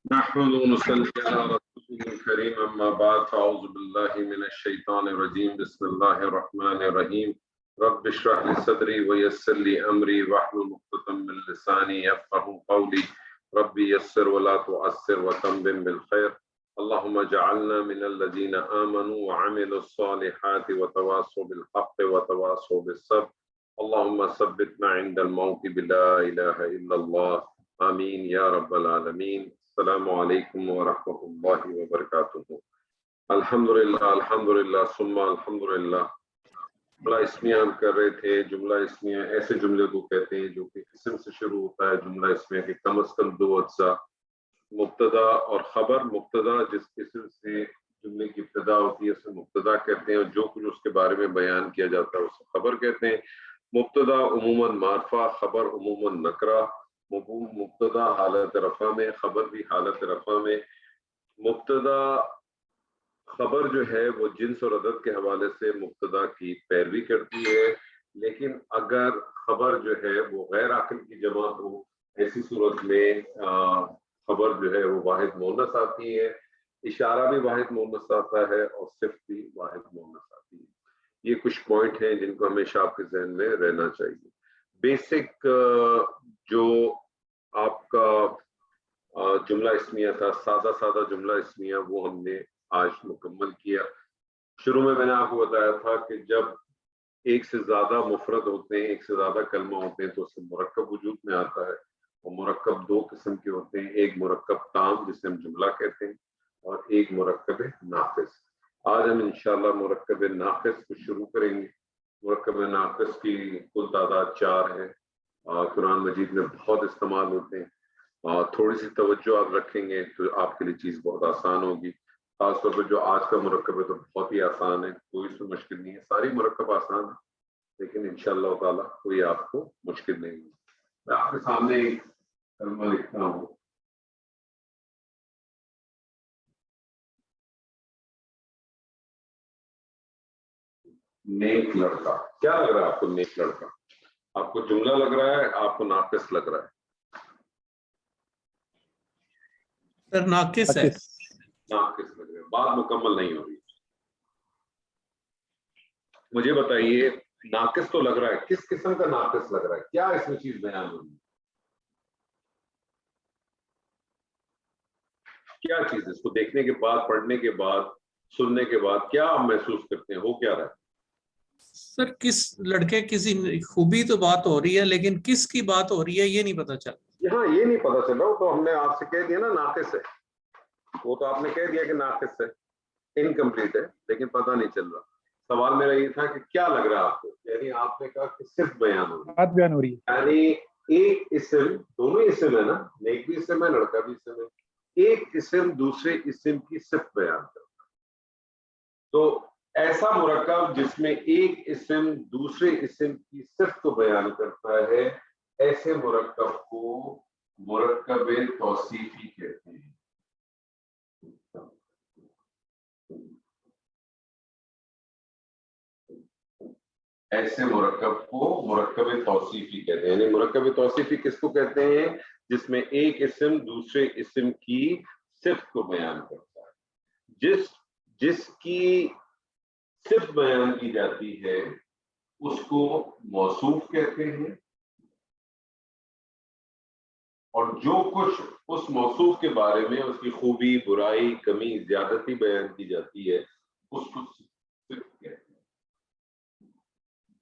नहमदुहु व नसल्ली अला रसूलिल करीम अम्मा बाद फ़अऊज़ु बिल्लाहि मिनश शैतानिर रजीम बिस्मिल्लाहिर रहमानिर रहीम रब्बि इश्रह ली सदरी व यस्सिर ली अमरी वहलुल उक़दतम मिन लिसानी यफ़क़हू क़ौली रब्बि यस्सिर व ला तुअस्सिर व तम्मिम बिल खैर अल्लाहुम्मा जअलना मिनल लज़ीना आमनू व अमिलुस सालिहाति व तवासौ बिल हक़्क़ि व तवासौ बिस सब्र अल्लाहुम्मा सब्बितना इंदल मौति बिला इलाहा इल्लल्लाह आमीन या रब्बल आलमीन। अस्सलामु अलैकुम व रहमतुल्लाहि व बरकातुहू। अल्हम्दुलिल्लाह अल्हम्दुलिल्लाह सुम्मा अल्हम्दुलिल्लाह। जुमला इस्मिया हम कर रहे थे। जुमला इस्मिया ऐसे जुमले को कहते हैं जो कि इस्म से शुरू होता है। जुमला इस्मिया के कम से कम दो अज्जा, मुब्तदा और खबर। मुब्तदा जिस इस्म से जुमले की इब्तिदा होती है उसे मुब्तदा कहते हैं, और जो कुछ उसके बारे में बयान किया जाता है उसे खबर कहते हैं। मुब्तदा उमूमन मारफा, खबर उमूमन नकरा। मुब्तदा हालत रफा में, खबर भी हालत रफा में। मुब्तदा खबर जो है वो जिन्स और अदद के हवाले से मुब्तदा की पैरवी करती है, लेकिन अगर खबर जो है वो गैर आकिल की जमा हो, ऐसी सूरत में खबर जो है वो वाहिद मुअन्नस आती है। इशारा भी वाहिद मुअन्नस आता है और सिर्फ भी वाहिद मुअन्नस आती है। ये कुछ पॉइंट हैं जिनको हमेशा आपके जहन में रहना चाहिए। बेसिक जो आपका जुमला इस्मिया था, सादा सादा जुमला इस्मिया, वो हमने आज मुकम्मल किया। शुरू में मैंने आपको बताया था कि जब एक से ज्यादा मुफरद होते हैं, एक से ज्यादा कलमा होते हैं, तो उससे मुरक्कब वजूद में आता है। और मुरक्कब दो किस्म के होते हैं, एक मुरक्कब ताम जिसे हम जुमला कहते हैं, और एक मुरक्कब नाक़िस। आज हम इंशाअल्लाह मुरक्कब नाक़िस को शुरू करेंगे। मुरक्कब नाक़िस की कुल तादाद 4 है। कुरान मजीद में बहुत इस्तेमाल होते हैं। थोड़ी सी तवज्जो आप रखेंगे तो आपके लिए चीज़ बहुत आसान होगी। खासतौर पर जो आज का मुरक्कब है तो बहुत ही आसान है, कोई इसमें मुश्किल नहीं है। सारी मुरक्कब आसान है, लेकिन इंशाअल्लाह ताला कोई आपको मुश्किल नहीं है। मैं आपके सामने एक कलमा लिखता हूँ। नेक लड़का। क्या लग रहा है आपको नेक लड़का? आपको जुमला लग रहा है, आपको नाक़िस लग रहा है? सर नाक़िस है। नाक़िस लग रहा है, बात मुकम्मल नहीं हो रही। मुझे बताइए, नाक़िस तो लग रहा है, किस किस्म का नाक़िस लग रहा है? क्या इसमें चीज बयान हो रही है? क्या चीज? इसको देखने के बाद, पढ़ने के बाद, सुनने के बाद क्या आप महसूस करते हैं? हो क्या रहा है? सर किस लड़के किसी खूबी तो बात हो रही है, लेकिन किस की बात हो रही है ये नहीं पता चल। यहाँ ये नहीं पता चल रहा। वो तो हमने आपसे कह दिया ना नाक़िस है, वो तो आपने कह दिया कि नाक़िस है, इनकम्प्लीट है, लेकिन पता नहीं चल रहा। सवाल मेरा ये था कि क्या लग रहा है आपको? यानी आपने कहा कि सिर्फ बयान हो रही है, बात बयान हो रही है। यानी एक इस्म, दोनों इस्म है ना, नेक भी इस्म है, लड़का भी इस्म है। एक इस्म दूसरे इस्म की सिर्फ बयान करता है। तो ऐसा मुरक्कब जिसमें एक इस्म दूसरे इस्म की सिर्फ को बयान करता है, ऐसे मुरक्कब को मुरक्कब तौसीफी कहते हैं। ऐसे मुरक्कब को मुरक्कब तौसीफी कहते हैं। यानी मुरक्कब तौसीफी किसको कहते हैं? जिसमें एक इस्म दूसरे इस्म की सिर्फ को बयान करता है। जिसकी सिर्फ बयान की जाती है उसको मौसूफ कहते हैं, और जो कुछ उस मौसूफ के बारे में, उसकी खूबी, बुराई, कमी, ज्यादती बयान की जाती है, उसको सिर्फ कहते हैं।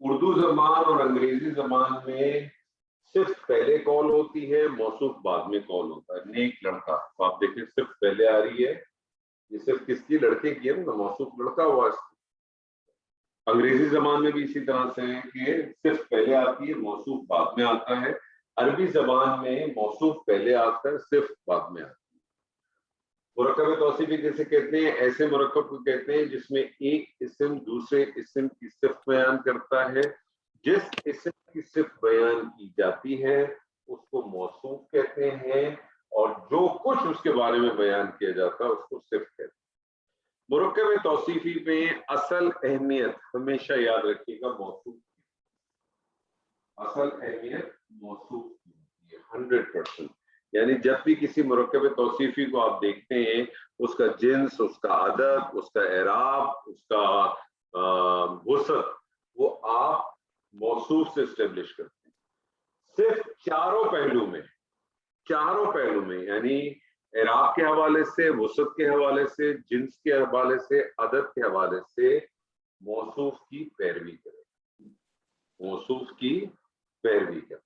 उर्दू जबान और अंग्रेजी जबान में सिर्फ पहले कॉल होती है, मौसूफ बाद में कॉल होता है। नेक लड़का, तो आप देखें सिर्फ पहले आ रही है, ये सिर्फ किसकी? लड़के की है ना, मौसूफ लड़का हुआ। अंग्रेजी जबान में भी इसी तरह से है कि सिर्फ पहले आती है, मौसूफ बाद में आता है। अरबी जबान में मौसूफ पहले आता है, सिर्फ बाद में आता है। मुरक्कब तौसीफी जैसे कहते हैं, ऐसे मुरक्कब को कहते हैं जिसमें एक इस्म दूसरे इस्म की सिर्फ बयान करता है। जिस इस्म की सिर्फ बयान की जाती है उसको मौसूफ कहते हैं, और जो कुछ उसके बारे में बयान किया जाता है उसको सिर्फ कहते हैं। मुरक्कब तौसीफी में असल अहमियत हमेशा याद रखिएगा मौसूफ की। असल अहमियत मौसूफ की 100%। यानी जब भी किसी मुरक्कब तौसीफी को आप देखते हैं, उसका जिन्स, उसका अदद, उसका एराब, उसका वसत, वो आप मौसूफ से स्टेब्लिश करते हैं। सिर्फ चारों पहलू में यानी एराब के हवाले से, वसत के हवाले से, जिन्स के हवाले से, अदद के हवाले से मौसूफ की पैरवी करें, मौसूफ की पैरवी करें।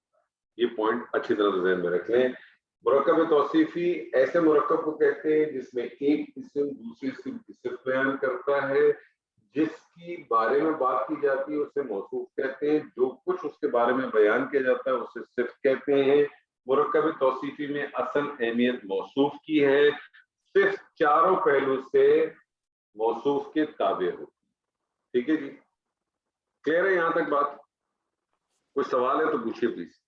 ये पॉइंट अच्छी तरह से ज़हन में रख लें। मुरक्कब तौसीफी ऐसे मुरक्कब को कहते हैं जिसमें एक इस्म दूसरे इस्म की सिर्फ बयान करता है, जिसकी बारे में बात की जाती है उसे मौसूफ कहते हैं, जो कुछ उसके बारे में बयान किया जाता है उसे सिर्फ कहते हैं। मुरक्कब तौसीफी में असल अहमियत मौसूफ की है, सिर्फ चारों पहलू से मौसूफ के ताबे होती है। ठीक है जी, क्लियर है यहां तक बात? कोई सवाल है तो पूछिए प्लीज।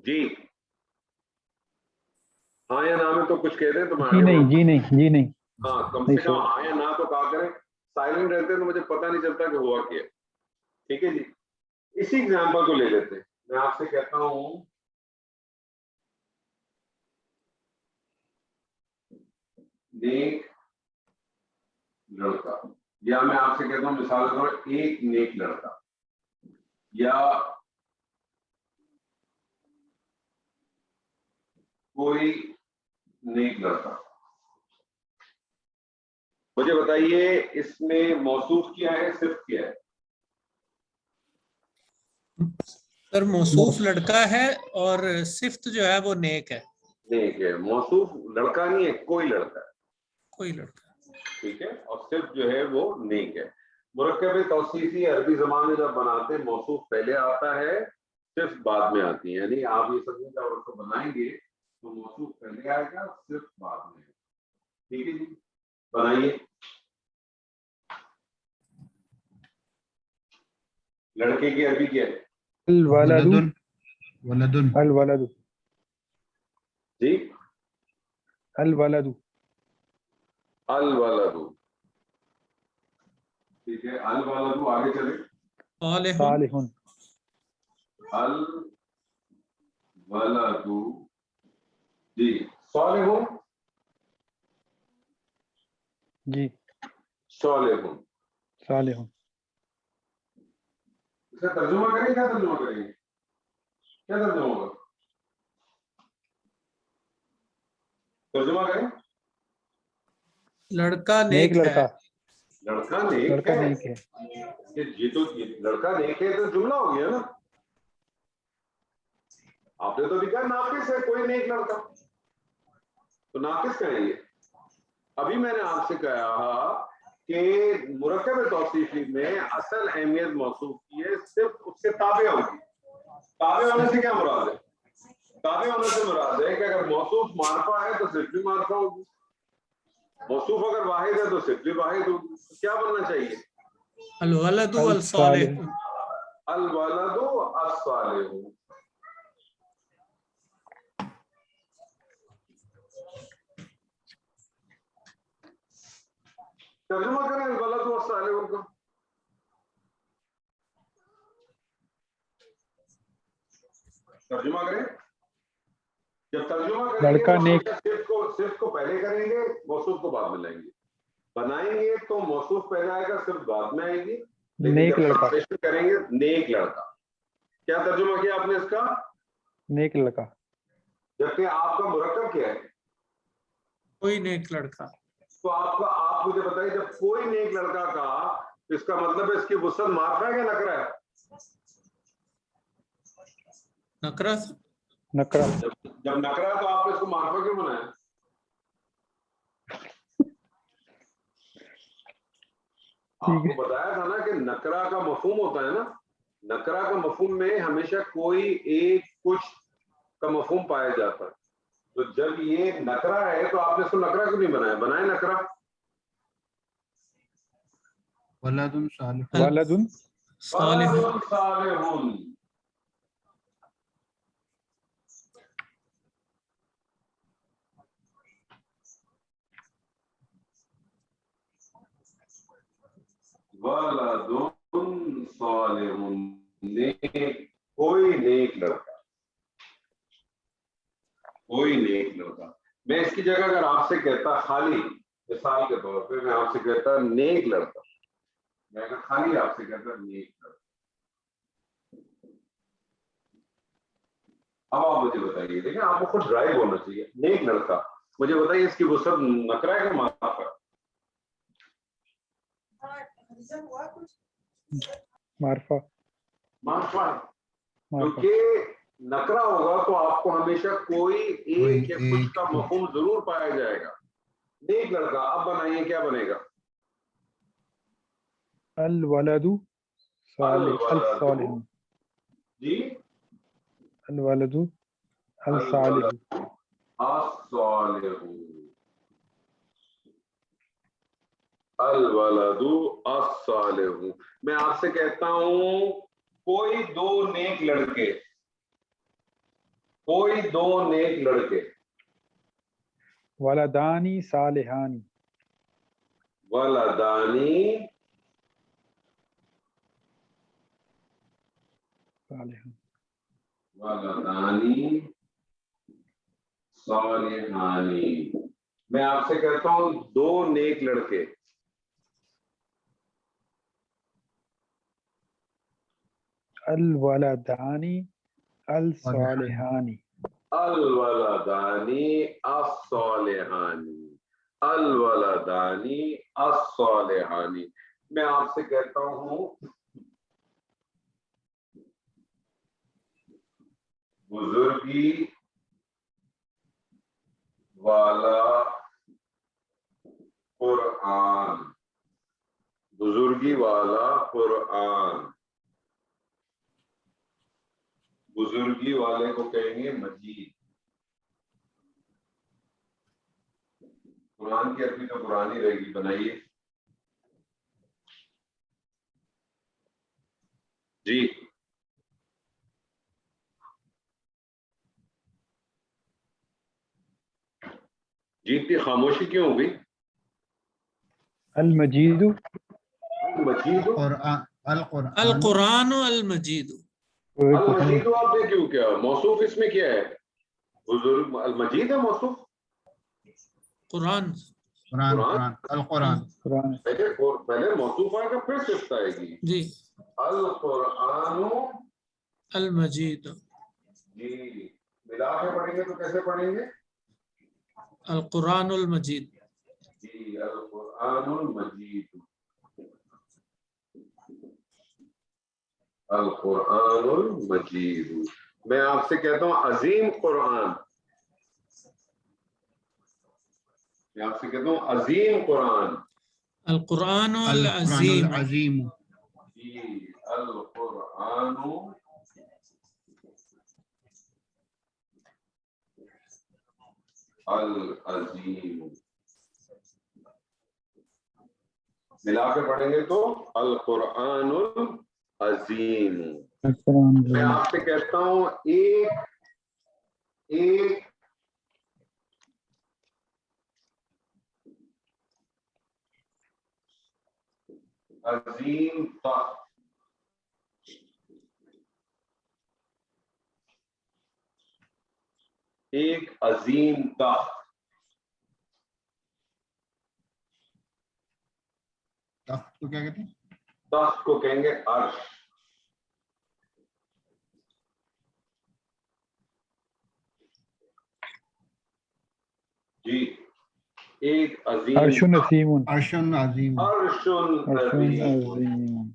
जी हाँ या ना में तो कुछ कह रहे हैं तो मैं जी नहीं हाँ, कम नहीं से कम सर। हाँ या ना तो कहा करें। साइलेंट रहते हैं तो मुझे पता नहीं चलता कि हुआ क्या है। ठीक है जी, इसी एग्जाम्पल को ले लेते हैं। मैं आपसे कहता हूं नेक लड़का, या मैं आपसे कहता हूं मिसाल के तौर पर एक नेक लड़का, या कोई नेक लड़का। मुझे बताइए इसमें मौसूफ क्या है, सिर्फ क्या है? सर मौसूफ लड़का है और सिफ्त जो है वो नेक है। नेक है। मौसूफ लड़का नहीं है, कोई लड़का है। कोई लड़का। ठीक है, और सिर्फ जो है वो नेक है। मुरक्कब तौसीफी अरबी ज़बान में जब बनाते हैं मौसूफ पहले आता है, सिर्फ बाद में आती है। यानी आप ये समझिए जब उसको बनाएंगे तो मौसूफ पहले आएगा, सिर्फ बाद में। ठीक है जी, बनाइए। लड़के की अरबी क्या है? वलदुन वलदुन अल वलदु जी, अल वलदु। अल वलदु। ठीक है, अल वलदु, आगे चले। सालिहुन अल वलदु, जी। सालिहुन, जी सालिहुन। सालिहुन। इसका तर्जुमा करेंगे, क्या तर्जुमा करेंगे, क्या तर्जुमा होगा? तर्जुमा करें। लड़का नेक नेक लड़का, है। लड़का नेक लड़का है। नेक है। ये लड़का नेक है तो जुमला हो गया ना। आपने तो अभी कहा नाकिस है कोई नेक लड़का, तो नाकिस कहेंगे। अभी मैंने आपसे कहा कि मुरक्कब तौसीफी में असल अहमियत मौसूफ की है, सिर्फ उसके ताबे होगी। ताबे होने से क्या मुराद है? ताबे होने से मुराद है कि अगर मौसूफ मारफा है तो सिर्फ भी मारफा होगी, मौसूफ अगर वाहिद है तो सिर्फ भी वाहिद होगी। तो क्या बनना चाहिए? अल वलदु अल अल सालिह। अल वलदु अस्सालिहु। तर्जुमा करें अल वलदु अस्सालिहु का। तर्जुमा करें। जब तर्जुमा करेंगे लड़का तो नेक, सिर्फ को पहले करेंगे, मौसूफ को बाद में लाएंगे। बनाएंगे तो मौसूफ पहले आएगा, सिर्फ बाद में आएगी। लेकिन नेक जब लड़का, ट्रांसलेशन करेंगे नेक लड़का। क्या तर्जुमा किया आपने इसका? नेक लड़का। जबकि आपका मुरक्कब क्या है? कोई नेक लड़का। तो आप मुझे बताइए, जब कोई नेक लड़का का, इसका मतलब है इसकी वुसअत मार्फा है क्या नकरा है? नकरा। नकरा। जब नकरा है तो आपने इसको मार्फा क्यों बनाया? आपको बताया था ना कि नकरा का मफहूम होता है ना। नकरा का मफहूम में हमेशा कोई एक कुछ का मफहूम पाया जाता है। तो जब ये नकरा है तो आपने इसको नकरा क्यों नहीं बनाया? बनाए नकरा। वलदुन सालिहुन वलदुन सालिह। वलदुन सालिहुन। वलदुन सालिहुन, नेक कोई नेक लड़का। मैं इसकी जगह अगर आपसे कहता खाली, मिसाल के तौर पे मैं आपसे कहता नेक लड़का, मैं अगर खाली आपसे कहता नेक लड़का, अब आप मुझे बताइए, देखिए आपको खुद ड्राइव होना चाहिए। नेक लड़का, मुझे बताइए इसकी वसत नकरा है कि मार्फा? मार्फा। मार्फा है, मार्फा। क्योंकि नकरा होगा तो आपको हमेशा कोई एक या कुछ एक का मफहूम जरूर पाया जाएगा। नेक लड़का, अब बनाइए क्या बनेगा? अल वलदु सालिह अल सालिह। जी, अल वलदु अल सालिह। अस्सालिहु, अल वलदु अस्सालिहु। मैं आपसे कहता हूं कोई दो नेक लड़के, कोई दो नेक लड़के, वलदानी सालिहानी। वलदानी सालिहान। वलदानी सालिहानी। मैं आपसे कहता हूं दो नेक लड़के, अल वलदानी अल सालिहानी। अल वलदानी अस्सालिहानी, अल वलदानी अस्सालिहानी। मैं आपसे कहता हूं बुजुर्गी वाला कुरान, बुजुर्गी वाला कुरान। बुजुर्गी वाले को कहेंगे मजीद। कुरान की अरबी तो कुरान ही रहेगी, बनाइए जी। जी इतनी खामोशी क्यों हो गई? अल मजीदु। मजीद, अल अल कुरान अल मजीद। अल मजीद आपने क्यों किया? मौसूफ इसमें क्या है? बुजुर्ग अल मजीद है मौसूफ। कुरान कुरान अल कुरान। कुरान। पहले मौसूफ आएगा फिर सिफ्त आएगी। जी, अल कुरान अल मजीद। जी, मिला के पढ़ेंगे तो कैसे पढ़ेंगे? अल कुरान अल मजीद। जी, अल कुरानुल मजीद, अल कुरानुल मजीद। मैं आपसे कहता हूं अजीम कुरान, मैं आपसे कहता हूं अजीम कुरान। अल कुरान अल अल अजीम। अजीम। जी, अल कुरानु अल अजीम। मिला के पढ़ेंगे तो अल कुरानुल अजीम। मैं आपसे कहता हूं एक एक अजीम तख्त, एक अजीम तख्त। तख्त को क्या कहते हैं? तख्त को कहेंगे अर्श। जी, एक अजीम अर्शुन अजीमुन। अर्शन अजीम। अर्शुन अर्शुन अजीम। अजीमुन।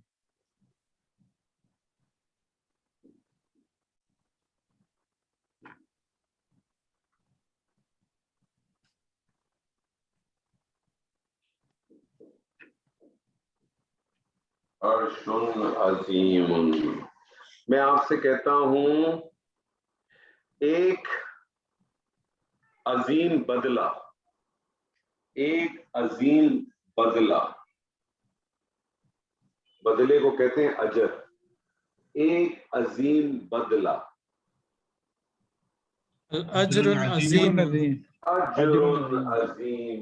अर्शुन अजीमुन। मैं आपसे कहता हूं एक अजीम बदला, एक अजीम बदला। बदले को कहते हैं अजर। एक अजीम बदला, अल अज्र अजीम। अजीम। अजरुन अजीम,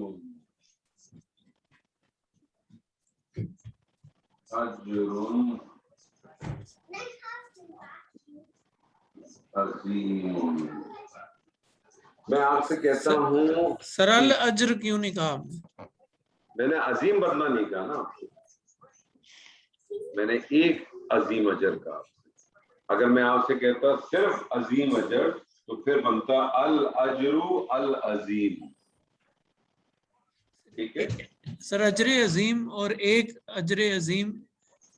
अजरुन अजीम। मैं आपसे कहता हूँ, सर अल अज्र क्यों नहीं कहा आपने? मैंने अजीम बदला नहीं कहा ना आपसे, मैंने एक अजीम अजर कहा। अगर मैं आपसे कहता सिर्फ अजीम अजर तो फिर बनता अल अजरु अल अजीम। ठीक है सर अजरे अजीम और एक अजरे अजीम,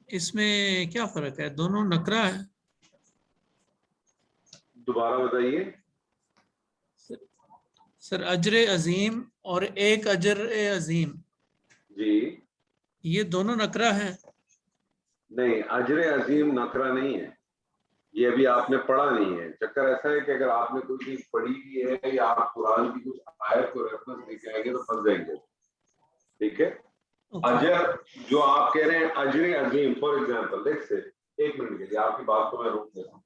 इसमें क्या फर्क है? दोनों नकरा है। दोबारा बताइए। सर अजरे अजीम और एक अजर अजीम, जी ये दोनों नकरा है। नहीं, अजरे अजीम नकरा नहीं है, ये अभी आपने पढ़ा नहीं है। चक्कर ऐसा है कि अगर आपने कोई चीज पढ़ी भी है या आप कुरान की कुछ आयत को रेफरेंस लेके आएंगे तो फंस जाएंगे। ठीक है, अजर जो आप कह रहे हैं अजरे अजीम, फॉर एग्जाम्पल लेट्स से, एक मिनट के लिए आपकी बात को मैं रोक देता हूँ।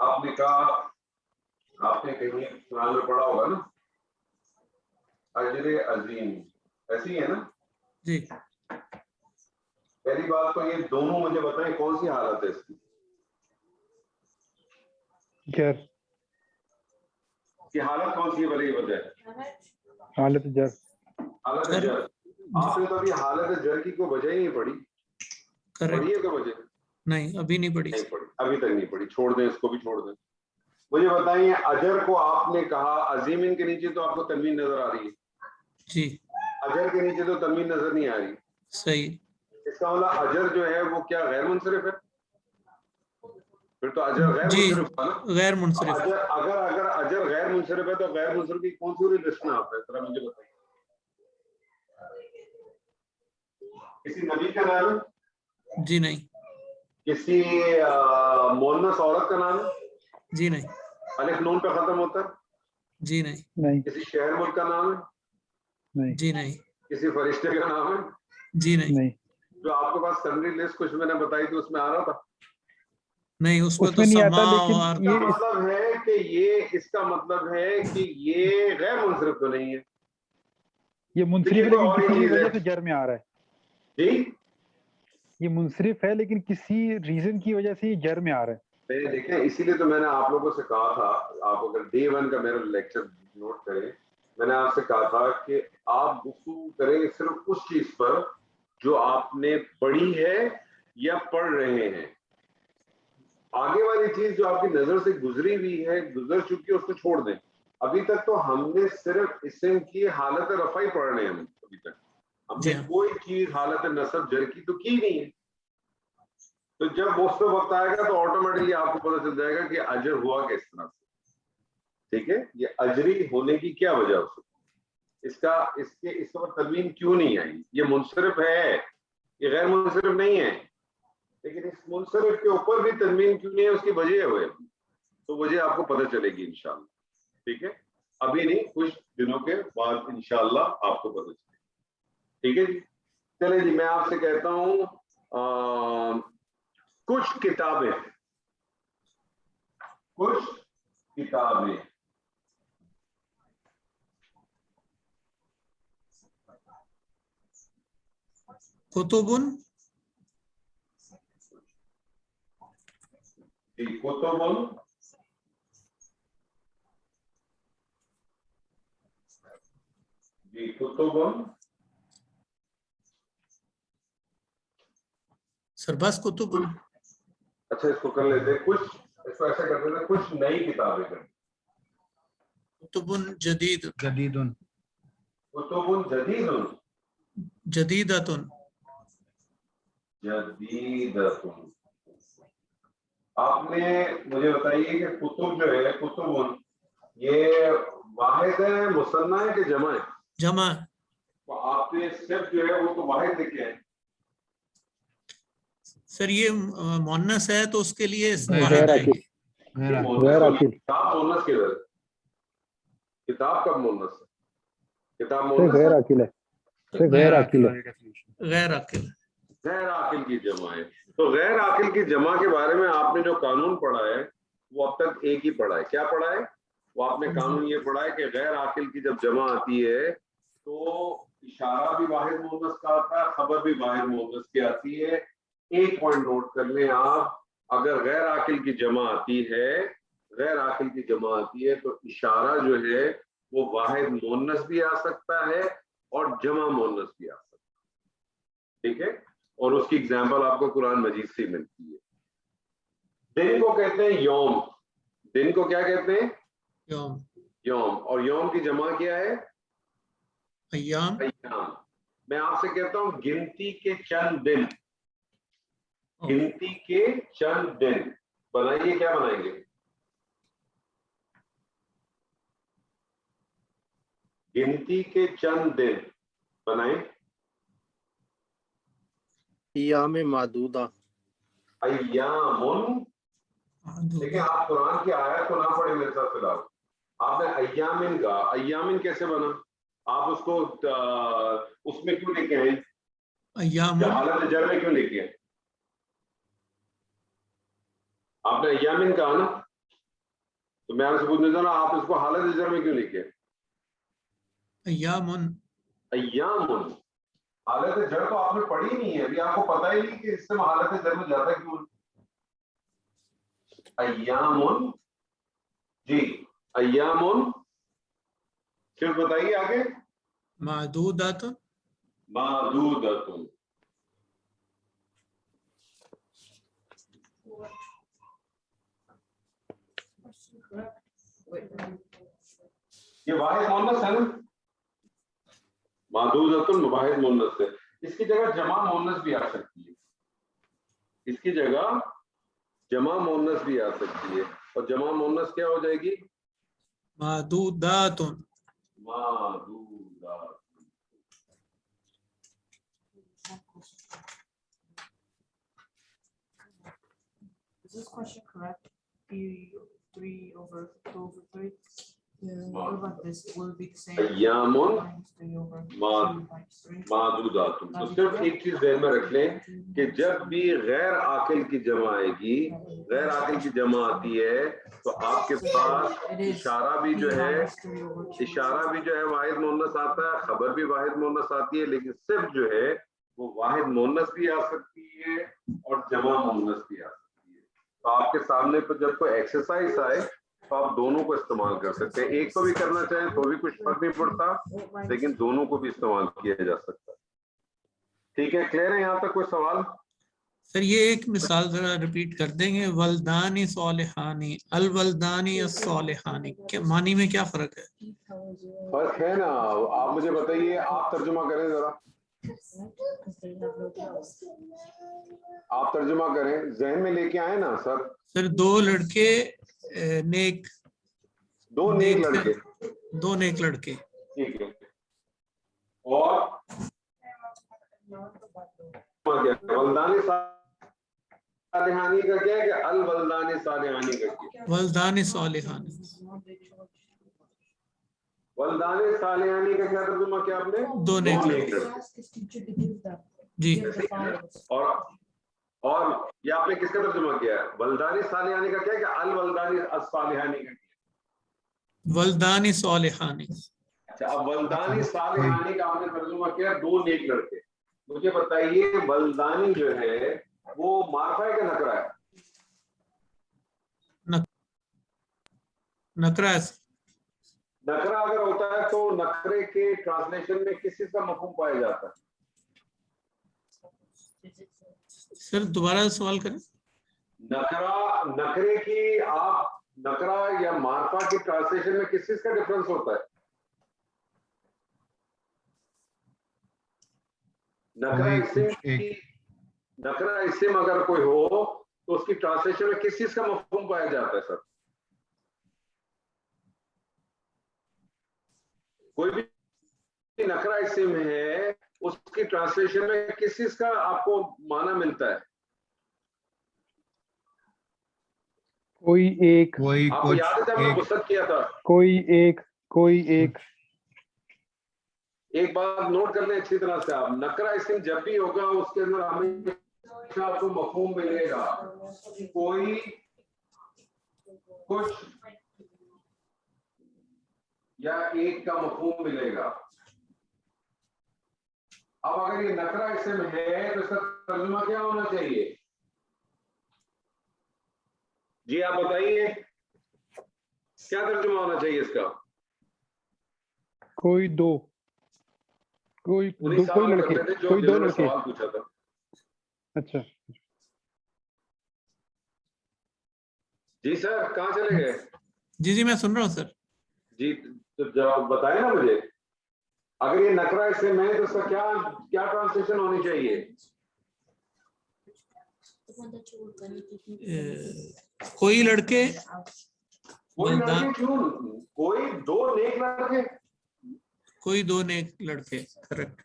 आपने कहा, आपने कहीं कुरान में पढ़ा होगा ना अजरे अजीम, ऐसी है ना जी। पहली बात तो ये दोनों मुझे बताएं कौन सी हालत है इसकी? जर, कि हालत कौन सी है, पहले ये बताएं। हालत जर। हालत जर। आपने तो अभी हालत जर की कोई वजह ही नहीं पढ़ी। पढ़ी है कोई वजह? नहीं, अभी नहीं पढ़ी। नहीं पढ़ी, अभी तक नहीं पढ़ी, छोड़ दें इसको भी, छोड़ दें। मुझे बताइए, अजर को आपने कहा अजीमिन के नीचे तो आपको तनवीन नजर आ रही है जी। अजर के नीचे तो तनवीन नजर नहीं आ रही। सही। इसका मतलब अजर जो है वो क्या गैर मुनसरिफ है? फिर तो अजर गैर मुनसरिफ हुआ ना। गैर मुनसरिफ। अजर अगर अगर अजर गैर मुनसरिफ है तो गैर मुनसरिफ की कौन सी लिस्ट में आता है, जरा मुझे बताइए। किसी नबी का नाम है? जी नहीं। किसी मोहन्नस औरत का नाम है? जी नहीं। अलिफ नून पे खत्म होता है? जी नहीं। नहीं। किसी शहर मुल्क का नाम है? नहीं। जी नहीं। किसी फरिश्ते का नाम है? जी नहीं। नहीं। जो आपके पास समरी लिस्ट कुछ मैंने बताई थी उसमें आ रहा था? नहीं, उसमें तो नहीं आता, समा लेकिन और ये मतलब है कि ये, इसका मतलब है कि ये गैर मुनसरिफ तो नहीं है, ये मुनसरिफ है, तो लेकिन और किसी चीज है वजह से जर में आ रहा है। जी। ये मुनसरिफ है लेकिन किसी रीजन की वजह से ये जर में आ रहा है। देखें, इसीलिए तो मैंने आप लोगों से कहा था, आप अगर डे 1 का मेरा लेक्चर नोट करें, मैंने आपसे कहा था कि आप गुफ्तगू करें सिर्फ उस चीज पर जो आपने पढ़ी है या पढ़ रहे हैं। आगे वाली चीज जो आपकी नजर से गुजरी हुई है, गुजर चुकी है, उसको छोड़ दें। अभी तक तो हमने सिर्फ इसम की हालत रफाई पढ़ रहे हैं। हम अभी तक हमने कोई चीज हालत नसब जर की तो की नहीं है। तो जब उस पर वक्त आएगा तो ऑटोमेटिकली आपको पता चल जाएगा कि अजर हुआ किस तरह से। ठीक है, ये अजरी होने की क्या वजह हो सकती, इसका इसके ऊपर तनवीन क्यों नहीं आई? ये मुनसरिफ है, ये गैर मुनसरिफ नहीं है, लेकिन इस मुनसरिफ के ऊपर भी तनवीन क्यों नहीं है, उसकी वजह है। तो वजह आपको पता चलेगी इंशाल्लाह। ठीक है, अभी नहीं, कुछ दिनों के बाद इंशाल्लाह आपको पता चलेगा। ठीक है जी, चले जी, मैं आपसे कहता हूं कुछ किताबें कुतुबुन, कुतुबुन, कुतुबुन। सर बस कुतुबुन। अच्छा, इसको कर लेते हैं कुछ, इसको ऐसा कर देते हैं, कुछ नई किताबें कर। कुतुबुन जदीद, जदीदुन। कुतुबुन जदीदुन, जदीदतुन। जदीदतुन। आपने मुझे बताइए कि कुतुब जो है, कुतुबुन, ये वाहिद है, मुसन्ना है कि जमा है? जमा। तो आपने सिर्फ जो है वो तो वाहिद लिखे हैं। सर ये मुअन्नस है तो उसके लिए गैर वाहिद अकील। आएगी। गैर अकील। किताब मुअन्नस किधर है? किताब कब मुअन्नस है? किताब से मुअन्नस गैर है? अकील है, से गैर अकील है। गैर अकील। गैर आकिल की जमा है। तो गैर आकिल की जमा के बारे में आपने जो कानून पढ़ा है वो अब तक एक ही पढ़ा है। क्या पढ़ा है? वो आपने कानून ये पढ़ा है कि गैर आकिल की जब जमा आती है तो इशारा भी वाहिद मुअन्नस का आता है, खबर भी वाहिद मुअन्नस की आती है। एक पॉइंट नोट कर लें आप, अगर गैर आकिल की जमा आती है गैर आकिल की जमा आती है तो इशारा जो है वो वाहिद मुअन्नस भी आ सकता है और जमा मुअन्नस भी आ सकता है। ठीक है, और उसकी एग्जांपल आपको कुरान मजीद से मिलती है। दिन को कहते हैं यौम, दिन को क्या कहते हैं? यौम। यौम, और यौम की जमा क्या है? अय्याम। अय्याम। मैं आपसे कहता हूं गिनती के चंद दिन, गिनती के चंद दिन बनाइए, क्या बनाएंगे? गिनती के चंद दिन बनाएं। अय्याम मादूदा। अय्यामुन। देखिए आप कुरान की आयत को ना पढ़े मेरे साथ फिलहाल। आपने अय्यामिन का, अय्यामिन कैसे बना? आप उसको उसमें क्यों लेके आए? अय्यामुन। हालत जर में क्यों लेके आए? आपने अय्यामिन कहा ना, तो मैं आपसे पूछना चाह रहा हूं आप इसको हालत जर में क्यों लेके आए? अय्यामुन। अय्यामुन, हालत जर तो आपने पढ़ी नहीं है, अभी आपको पता ही नहीं कि इससे हालत जर में ज्यादा क्यों है। अय्यामुन, जी अय्यामुन, फिर बताइए आगे। मादूदातुन। मादूदतुन। ये वाहिद मुअन्नस है ना, मादूदतुन वाहिद मुअन्नस है। इसकी जगह जमा मुअन्नस भी आ सकती है, इसकी जगह जमा मुअन्नस भी आ सकती है, और जमा मुअन्नस क्या हो जाएगी? मादूदातुन। मादूदातुन। Is this question correct? 3/2/3. What about this? Will it be the same? अय्यामुन Minus 3/2 माद- minus 3. मादूदातुन। तो सिर्फ एक चीज ध्यान में रख लें कि जब भी गैर आकिल की जमा आएगी, गैर आकिल की जमा आती है तो आपके पास इशारा भी जो है, इशारा भी जो है वाहिद मुअन्नस आता है, खबर भी वाहिद मुअन्नस आती है, लेकिन सिर्फ जो है वो वाहिद मुअन्नस भी आ सकती है और जमा मुअन्नस भी आ सकती है। तो आपके सामने पर जब कोई एक्सरसाइज आए तो आप दोनों को इस्तेमाल कर सकते हैं। एक को भी करना चाहें तो भी कुछ फर्क नहीं पड़ता, लेकिन दोनों को भी इस्तेमाल किया जा सकता है। ठीक है, क्लियर है यहाँ तक? कोई सवाल? सर ये एक मिसाल जरा रिपीट कर देंगे। वल्दानी सोलिहानी, अल वल्दानी सोलिहानी, क्या मानी में क्या फर्क है? फर्क है ना, आप मुझे बताइए, आप तर्जुमा करें जरा, आप तर्जुमा करें, जहन में लेके आए ना सर। सर दो लड़के नेक, दो नेक लड़के, दो नेक लड़के। ठीक है, और वल्दानी सालिहानी का क्या है कि अल वल्दानी सालिहानी का क्या है? वल्दानी सोलिहानी। वल्दानी सालिहानी का क्या तर्जुमा किया आपने? दो नेक लड़के। जी। और ये आपने किसका तर्जुमा किया है? वल्दानी सालिहानी का क्या है कि अल वल्दानी सालिहानी का क्या है? वल्दानी सोलिहानी। अच्छा, अब वल्दानी सालिहानी का आपने तर्जुमा किया दो नेक लड़के। मुझे बताइए वल्दानी जो है वो मार्फा है कि नकरा है? नकरा है। नकरा अगर होता है तो नकरे के ट्रांसलेशन में किस चीज का मफहूम पाया जाता है? सर दोबारा सवाल करें। नकरा, नकरे की आप नकरा या मार्फा की ट्रांसलेशन में किस चीज का डिफरेंस होता है? नकरा इस्म की, नकरा इस्म अगर कोई हो तो उसकी ट्रांसलेशन में किस चीज का मफहूम पाया जाता है सर? कोई भी नकरा इस्म है उसकी ट्रांसलेशन में किस चीज का आपको माना मिलता है? कोई एक, कोई आपको कुछ, याद है जब हमने एक वसत किया था? कोई एक, कोई एक। एक बात नोट कर लें अच्छी तरह से आप, नकरा इस्म जब भी होगा उसके अंदर हमेशा आपको मफहूम मिलेगा, कोई, कुछ या एक का मफहूम मिलेगा। अब अगर ये नकरा इस्म है तो इसका तर्जुमा क्या होना चाहिए? जी आप बताइए। क्या तर्जुमा होना चाहिए इसका? कोई दो, कोई उन्हीं दो, कोई साहब लड़के, करने थे जो कोई दो जिन्होंने लड़के। सवाल पूछा था। अच्छा, जी सर, कहाँ चले गए? जी जी मैं सुन रहा हूँ सर। जी तो जवाब बताए ना मुझे। अगर ये नकरा इसम है तो इसका क्या क्या ट्रांसलेशन होनी चाहिए? कोई लड़के कोई लड़के बलदान, क्यों? कोई दो नेक लड़के। कोई दो नेक लड़के, करेक्ट।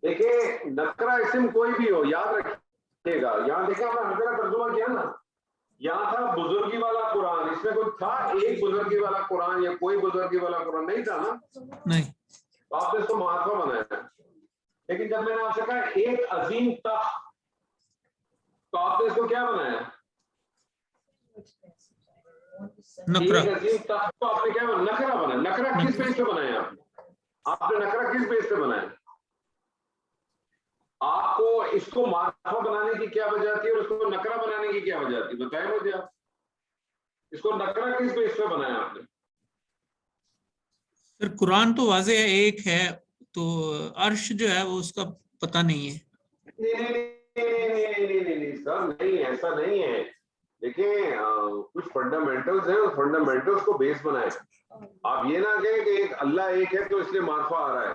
देखिए नकरा इसम कोई भी हो, याद रखिएगा। यहाँ देखिए हमने हर जगह तर्जुमा किया ना। यहाँ था बुजुर्गी वाला कुरान, इसमें कोई था एक बुजुर्गी वाला कुरान या कोई बुजुर्गी वाला कुरान नहीं था ना। नहीं, तो आपने इसको महात्मा बनाया। लेकिन जब मैंने आपसे कहा एक अजीम तख्त, तो आपने इसको क्या बनाया? नकरा। एक अजीम तख्त को आपने क्या बनाया? नकरा बनाया। नकरा किस बेस पे बनाया आपने? आपने नकरा किस बेस पे बनाया? आपको इसको मार्फा बनाने की क्या वजह थी और इसको नकरा बनाने की क्या वजह थी? बताएं मुझे आप। इसको नकरा किस बेस पे बनाया आपने? सर कुरान तो वाज़े है, एक है, तो अर्श जो है वो उसका पता नहीं है। नहीं सर, नहीं, ऐसा नहीं है। देखिए कुछ फंडामेंटल्स हैं, उस फंडामेंटल्स को बेस बनाए। आप ये ना कहें कि एक अल्लाह एक है तो इसलिए मार्फा आ रहा है,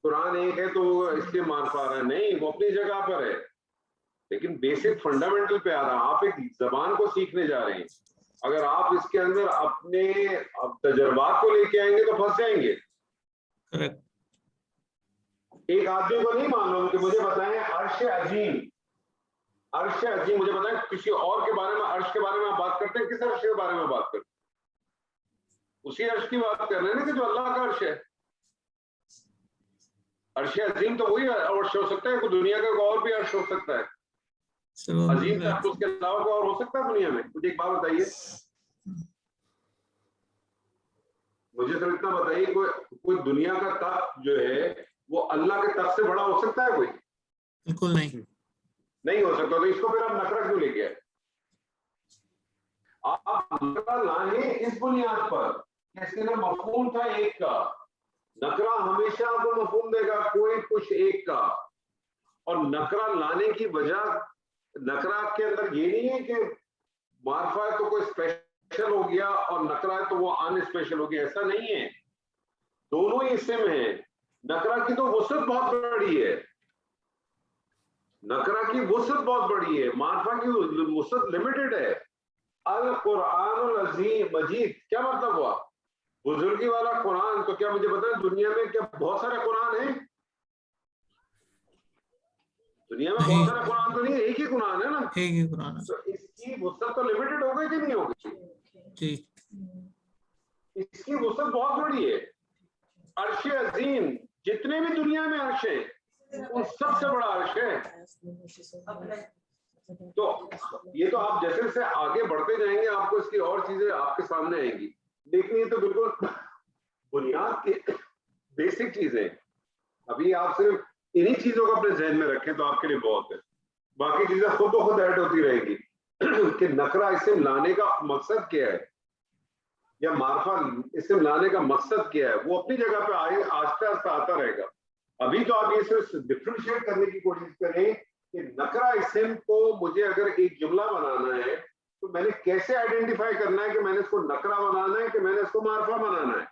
कुरान एक है तो इसलिए मार्फा आ रहा है। नहीं, वो अपनी जगह पर है, लेकिन बेसिक फंडामेंटल पे आ रहा है। आप एक जबान को सीखने जा रहे हैं, अगर आप इसके अंदर अपने तजर्बात को लेके आएंगे तो फंस जाएंगे। करेक्ट। एक आदमी को नहीं मालूम कि मुझे बताएं अर्श अजीम, अर्श अजीम मुझे बताएं, किसी और के बारे में अर्श के बारे में आप बात करते हैं, किस अर्श के बारे में बात करते हैं? उसी अर्श की बात कर रहे हैं ना कि जो अल्लाह का अर्श है। अर्श अजीम तो वही अर्श हो सकता है, कोई दुनिया का कोई और भी अर्श हो सकता है। अजीम तख्त उसके अलावा कोई और हो सकता है दुनिया में? मुझे एक बात बताइए, मुझे तो इतना बताइए, कोई दुनिया का तख्त जो है वो अल्लाह के तख्त से बड़ा हो सकता है? कोई बिल्कुल नहीं, नहीं हो सकता। तो इसको फिर आप नकरा क्यों लेके आए? आप नकरा लाए इस बुनियाद पर, इसके ना मफहूम था एक का। नकरा हमेशा आपको मफहूम देगा कोई कुछ एक का। और नकरा लाने की वजह, नकरा के अंदर ये नहीं है कि मार्फा है तो कोई स्पेशल हो गया और नकरा है तो वो अनस्पेशल हो गया, ऐसा नहीं है। दोनों ही इसम है। नकरा की तो वसअत बहुत बड़ी है, नकरा की वसअत बहुत बड़ी है, मार्फा की वसअत लिमिटेड है। अल कुरान अजीम मजीद क्या मतलब हुआ? बुजुर्गी वाला कुरान। तो क्या मुझे बताएं दुनिया में क्या बहुत सारे कुरान हैं? दुनिया में बहुत सारे कुरान तो नहीं है, एक ही कुरान है ना। एक ही कुरान है। तो इसकी वसअत तो लिमिटेड हो गई कि नहीं होगी? जी, इसकी वसअत बहुत बड़ी है। अर्श अजीम, जितने भी दुनिया में अर्श है उन सबसे बड़ा अर्श है। तो ये तो आप जैसे जैसे आगे बढ़ते जाएंगे आपको इसकी और चीजें आपके सामने आएंगी। देखनी है तो बिल्कुल बुनियाद के बेसिक चीजें। अभी आप सिर्फ इन्हीं चीजों को अपने जहन में रखें तो आपके लिए बहुत है। बाकी चीजें खुद ब खुद ऐड होती रहेगी कि नकरा इसम लाने का मकसद क्या है या मार्फा इसम लाने का मकसद क्या है, वो अपनी जगह पे आए, आस्ते आस्ते आता रहेगा। अभी तो आप ये सिर्फ डिफ्रेंशिएट करने की कोशिश करें कि नकरा इसम को मुझे अगर एक जुमला बनाना है तो मैंने कैसे आइडेंटिफाई करना है कि मैंने इसको नकरा बनाना है कि मैंने इसको मार्फा बनाना है।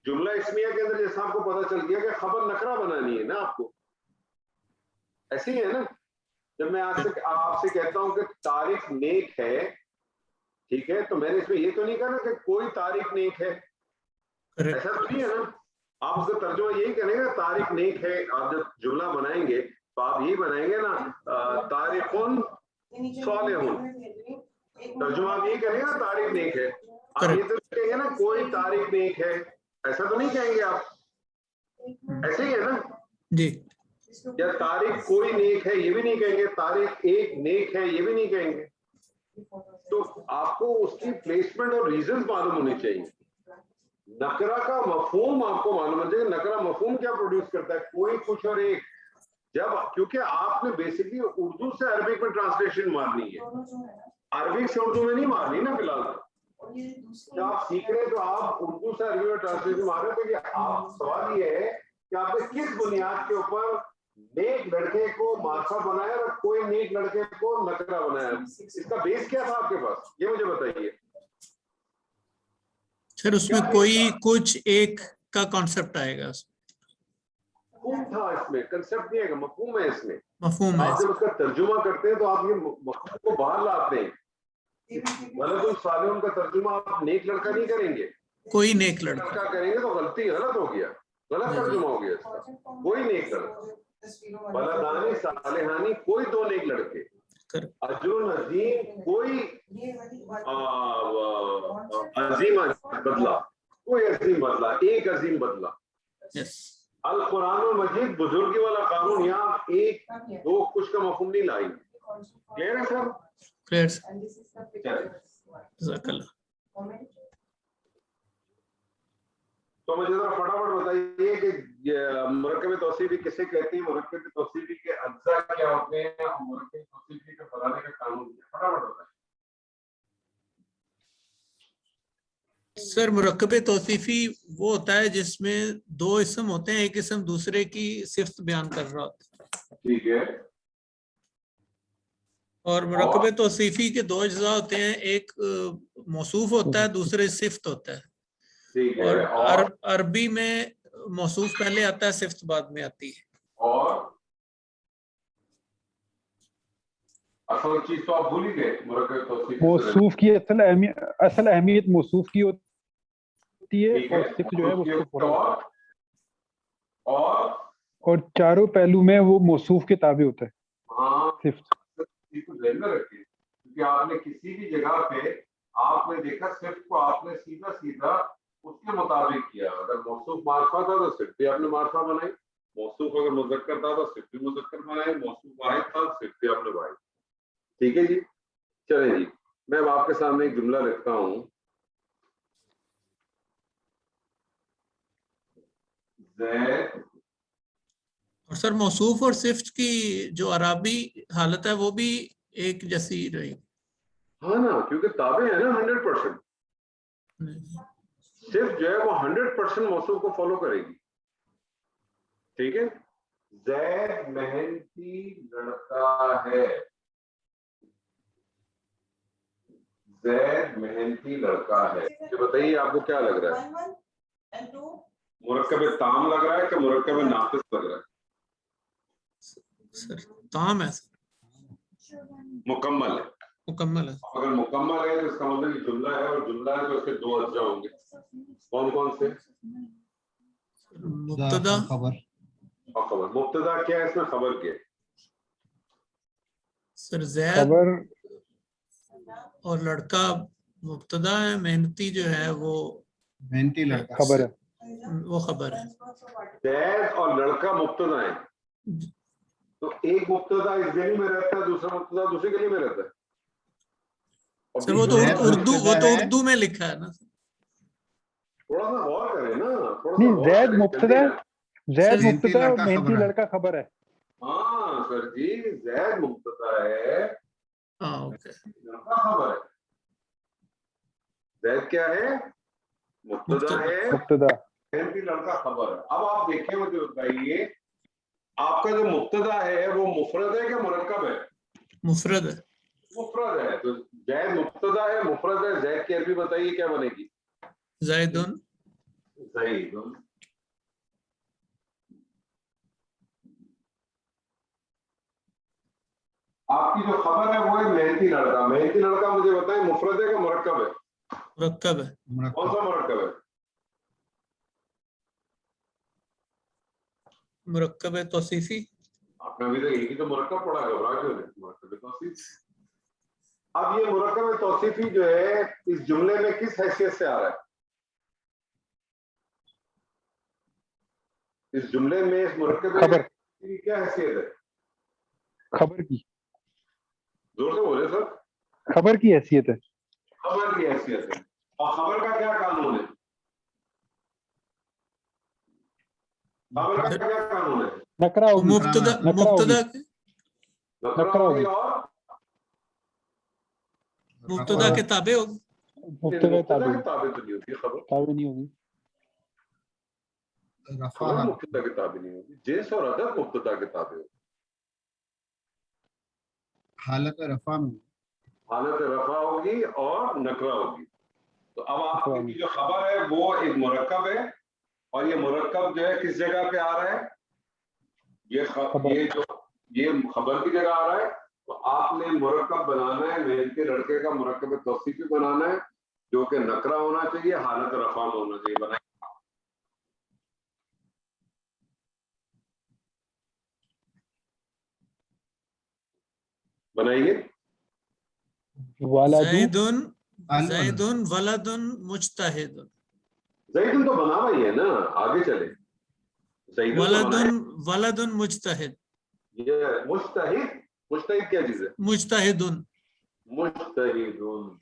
जुमला इसमिया के अंदर जैसा आपको पता चल गया कि खबर नकरा बनानी है ना आपको, ऐसे ही है ना। जब मैं आपसे कहता हूं कि तारिक नेक है, ठीक है, तो मैंने इसमें ये तो नहीं कहा ना कि कोई तारिक नेक है, ऐसा तो नहीं है ना। आप उसका तर्जुमा यही करेंगे तारिक नेक है। आप जब जुमला बनाएंगे तो आप यही बनाएंगे ना तारिकुन सालिहुन, तर्जुमा आप यही करेंगे ना तारिक नेक है। आप ये तो कहेंगे ना कोई तारिक नेक है, ऐसा तो नहीं कहेंगे आप, ऐसे ही है ना जी। या तारिक कोई नेक है ये भी नहीं कहेंगे, तारिक एक नेक है ये भी नहीं कहेंगे। तो आपको उसकी प्लेसमेंट और रीजंस मालूम होने चाहिए। नकरा का मफहूम आपको मालूम होना चाहिए। नकरा मफहूम क्या प्रोड्यूस करता है? कोई कुछ और एक। जब क्योंकि आपने बेसिकली उर्दू से अरबिक में ट्रांसलेशन मारनी है, अरबिक से उर्दू में नहीं मारनी ना फिलहाल। जब आप सीख रहे हैं तो आप उर्दू से अरबी में ट्रांसलेशन मार रहे थे कि आप सवाल ये है कि आपने किस बुनियाद के ऊपर नेक लड़के को मार्फा बनाया और कोई नेक लड़के को नकरा बनाया, इसका बेस क्या था आपके पास, ये मुझे बताइए। सर उसमें कोई कुछ एक का कॉन्सेप्ट आएगा, मफहूम था इसमें, कंसेप्ट नहीं है, मफहूम है इसमें। मफहूम है। आप जब उसका तर्जुमा करते हैं तो आप ये मफहूम को बाहर लाते हैं। वलदुन सालिहुन का तर्जुमा आप नेक लड़का नहीं करेंगे, कोई नेक लड़का लड़का करेंगे तो गलती, गलत हो गया, गलत तर्जुमा हो गया इसका। कोई नेक लड़का, वलदानी सालिहानी कोई दो नेक लड़के, अजरुन अजीम कोई अजीम बदला, कोई अजीम बदला, एक अजीम बदला। यस। अल कुरान मजीद बुजुर्गी वाला कानून, यहाँ एक दो कुछ का मफहूम नहीं लाई। क्लियर है सर? क्लियर। तो मुझे जरा फटाफट बताइए कि मुरक्कब तौसीफी किसे कहते हैं, मुरक्कब तौसीफी के अज्जा क्या होते हैं और मुरक्कब तौसीफी के बनाने का कानून क्या, फटाफट बताइए। सर मुरक्कब तौसीफी वो होता है जिसमें दो इस्म होते हैं, एक इस्म दूसरे की सिफ्त बयान कर रहा होता है। ठीक है। और मुरक्कब तौसीफी के दो अज्जा होते हैं, एक मौसूफ होता है, दूसरे सिफ्त होता है। ठीक है। और अरबी में मौसूफ पहले आता है, सिफ्त बाद में आती है। और असल चीज तो आप भूल ही गए, मुरक्कब तौसीफी मौसूफ की असल अहमियत मौसूफ की होती है और सिफ्त जो है वो उसके पूरा होता है। और चारों पहलू में वो मौसूफ के ताबे होता है। हाँ, सिफ्त को ध्यान में रखिए, क्योंकि आपने किसी भी जगह पे आपने देखा सिफ्त को आपने सीधा सीधा उसके मुताबिक किया। अगर मौसूफ मार्फा था तो सिफ्त भी आपने मार्फा बनाई, मौसूफ अगर मुज़क्कर था तो सिफ्त भी मुज़क्कर बनाई, मौसूफ वाहिद था तो सिफ्त भी आपने वाहिद। ठीक है जी, चलें जी, मैं अब आपके सामने एक जुमला लिखता हूँ। और सर मौसूफ और सिफ्त की जो अरबी हालत है वो भी एक जैसी रही। हाँ ना, क्योंकि ताबे है ना 100%। सिर्फ जो है वो 100% मौसूफ को फॉलो करेगी। ठीक है, ज़ैद मेहनती लड़का है, ज़ैद मेहनती लड़का है। ये बताइए आपको क्या लग रहा है, मुरक्कब ताम लग रहा है कि मुरक्कब नाक़िस लग रहा है? सर ताम है, मुकम्मल है। मुकम्मल है। अगर मुकम्मल है तो इसका मतलब ये जुमला है, और जुमला है तो इसके दो अज्जा होंगे। कौन कौन से? मुब्तदा खबर और खबर। मुब्तदा क्या है इसमें, खबर क्या है? सर ज़ैद खबर और लड़का मुब्तदा है, मेहनती जो है वो मेहनती लड़का खबर है, वो खबर है। ज़ैद और लड़का मुब्तदा है, तो एक मुब्तदा इस गली में रहता है, दूसरा मुब्तदा दूसरी गली में रहता है। सर वो तो उर्दू में लिखा है ना। थोड़ा सा गौर करें ना, थोड़ा सा नहीं गौर ज़ैद करें, मुब्तदा, ज़ैद मेहनती मुब्तदा और लड़का मेहनती खबर है। लड़का खबर है। हाँ सर जी, ज़ैद मुब्तदा है, हाँ ओके। लड़का खबर है। ज़ैद क्या है, मुब्तदा है, मुब्तदा मेहनती लड़का खबर है। अब आप देखिए, मुझे बताइए आपका जो मुब्तदा है वो मुफरद है क्या मुरक्कब है? मुफरद है। मुफरद है, तो ज़ैद मुब्तदा है, मुफरद है, ज़ैद की अरबी बताइए क्या बनेगी? ज़ैदुन। ज़ैदुन। आपकी जो खबर है वो है मेहनती लड़का। मेहनती लड़का मुझे बताएं मुफरद है क्या मुरक्कब है? मुरक्कब है। कौन सा मुरक्कब है? मुरक्कब है तौसीफी। आपने अभी तक एक ही तो मुरक्कब पढ़ा, घबरा क्यों नहीं? मुरक्कब तौसीफी। अब ये मुरक्कब तौसीफी जो है इस जुमले में किस हैसियत से आ रहा है? इस जुमले में इस मुरक्कब खबर की क्या हैसियत है? खबर की, जोर से बोले सर। खबर की हैसियत है। खबर की हैसियत है। और खबर का क्या कानून है? खबर का क्या कानून है? नकरा होगी, मुब्तदा मुब्तदा नकरा होगी, मुब्तदा के ताबे होगी। मुब्तदा मुब्तदा ताबे के ताबे तो नहीं होती खबर, ताबे नहीं होगी। रफा खबर हालत मुब्तदा के ताबे नहीं होती। जिन्स और अदद मुब्तदा के ताबे होती। हालत रफा में हालत रफा होगी और नकरा होगी। तो अब नकरा आपकी में। जो खबर है वो एक मुरक्कब है, और ये मुरक्कब जो है किस जगह पे आ रहा है, खबर। ये खबर की जगह आ रहा है। तो आपने मुरक्कब बनाना है, मेहनती लड़के का मुरक्कब तौसीफी बनाना है, जो कि नकरा होना चाहिए, हालत रफा में होना चाहिए। बनाइए। वालादू ज़ैदुन अल ज़ैदुन वलदुन मुज्तहिदुन। ज़ैदुन तो बना हुआ ही है ना, आगे चले। ज़ैदुन तो बना वलदुन है। वलदुन मुज्तहिद। ये मुज्तहिद, मुज्तहिद क्या चीज है? मुज्तहिदुन। मुज्तहिदुन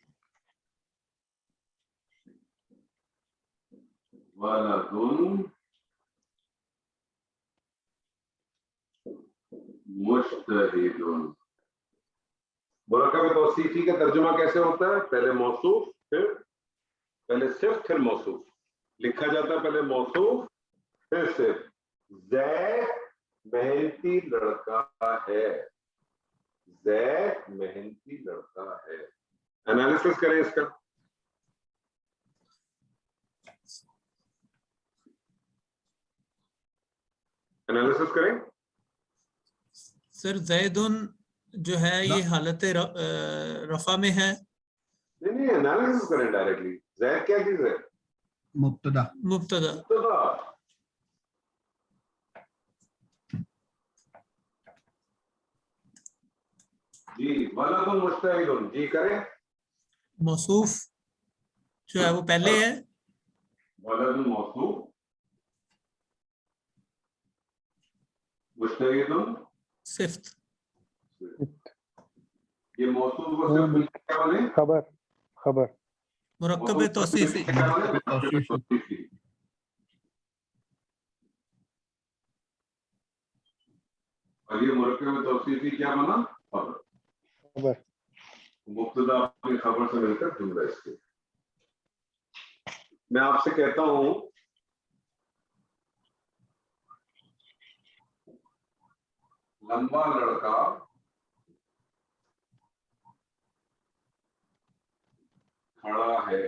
वलदुन मुज्तहिदुन। मुरक्कब तौसीफी का तर्जुमा कैसे होता है? पहले मौसूफ, पहले सिर्फ फिर मौसूफ। लिखा जाता है पहले मौसूफ फिर सिर्फ। ज़ैद मेहनती लड़का है, ज़ैद मेहनती लड़का है। एनालिसिस करें इसका। एनालिसिस करें। सर ज़ैदुन जो है ये हालत रफा में है। नहीं, एनालिसिस करें डायरेक्टली। ज़ैद क्या चीज है? मुब्तदा मुब्तदा। मुब्तदा। जी वलदुन मुज्तहिदुन, जी करें। मौसूफ जो है वो पहले है। वलदुन मौसूफ, मुज्तहिदुन सिफ्त। ये मौसूफ को सिर्फ मिलकर क्या बने? खबर। खबर। मुरक्कब तौसीफी। तौसीफी। और ये मुरक्कब तौसीफी क्या बना? खबर। खबर। मुब्तदा अपनी खबर से मिलकर जुमला इसके। मैं आपसे कहता हूं लंबा लड़का खड़ा है,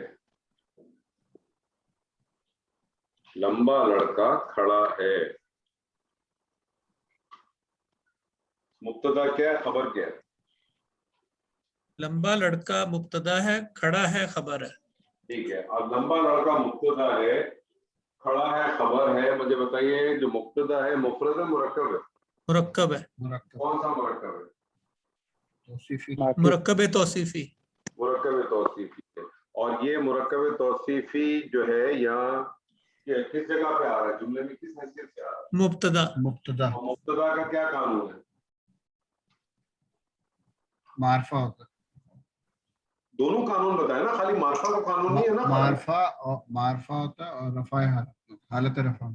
लंबा लड़का खड़ा है। मुब्तदा क्या है, खबर क्या है? लंबा लड़का मुब्तदा है, खड़ा है खबर है। ठीक है, अब लंबा लड़का मुब्तदा है, खड़ा है खबर है। मुझे बताइए जो मुब्तदा है मुफरद है मुरक्कब है? मुरक्कब है। मुरक्कब कौन सा मुरक्कब है? तौसीफी मुरक्कब तौसीफी। मुरक्कब तौसीफी है। और ये मुरक्कब तौसीफी जो है यहाँ किस जगह पे आ रहा है, जुमले में किस हैसियत से आ रहा है? मुब्तदा। मुब्तदा और मुब्तदा का क्या कानून है? मारफा होता है। दोनों कानून बताए ना, खाली मारफा का कानून नहीं है ना। मारफा होता है और रफा हालत रफा।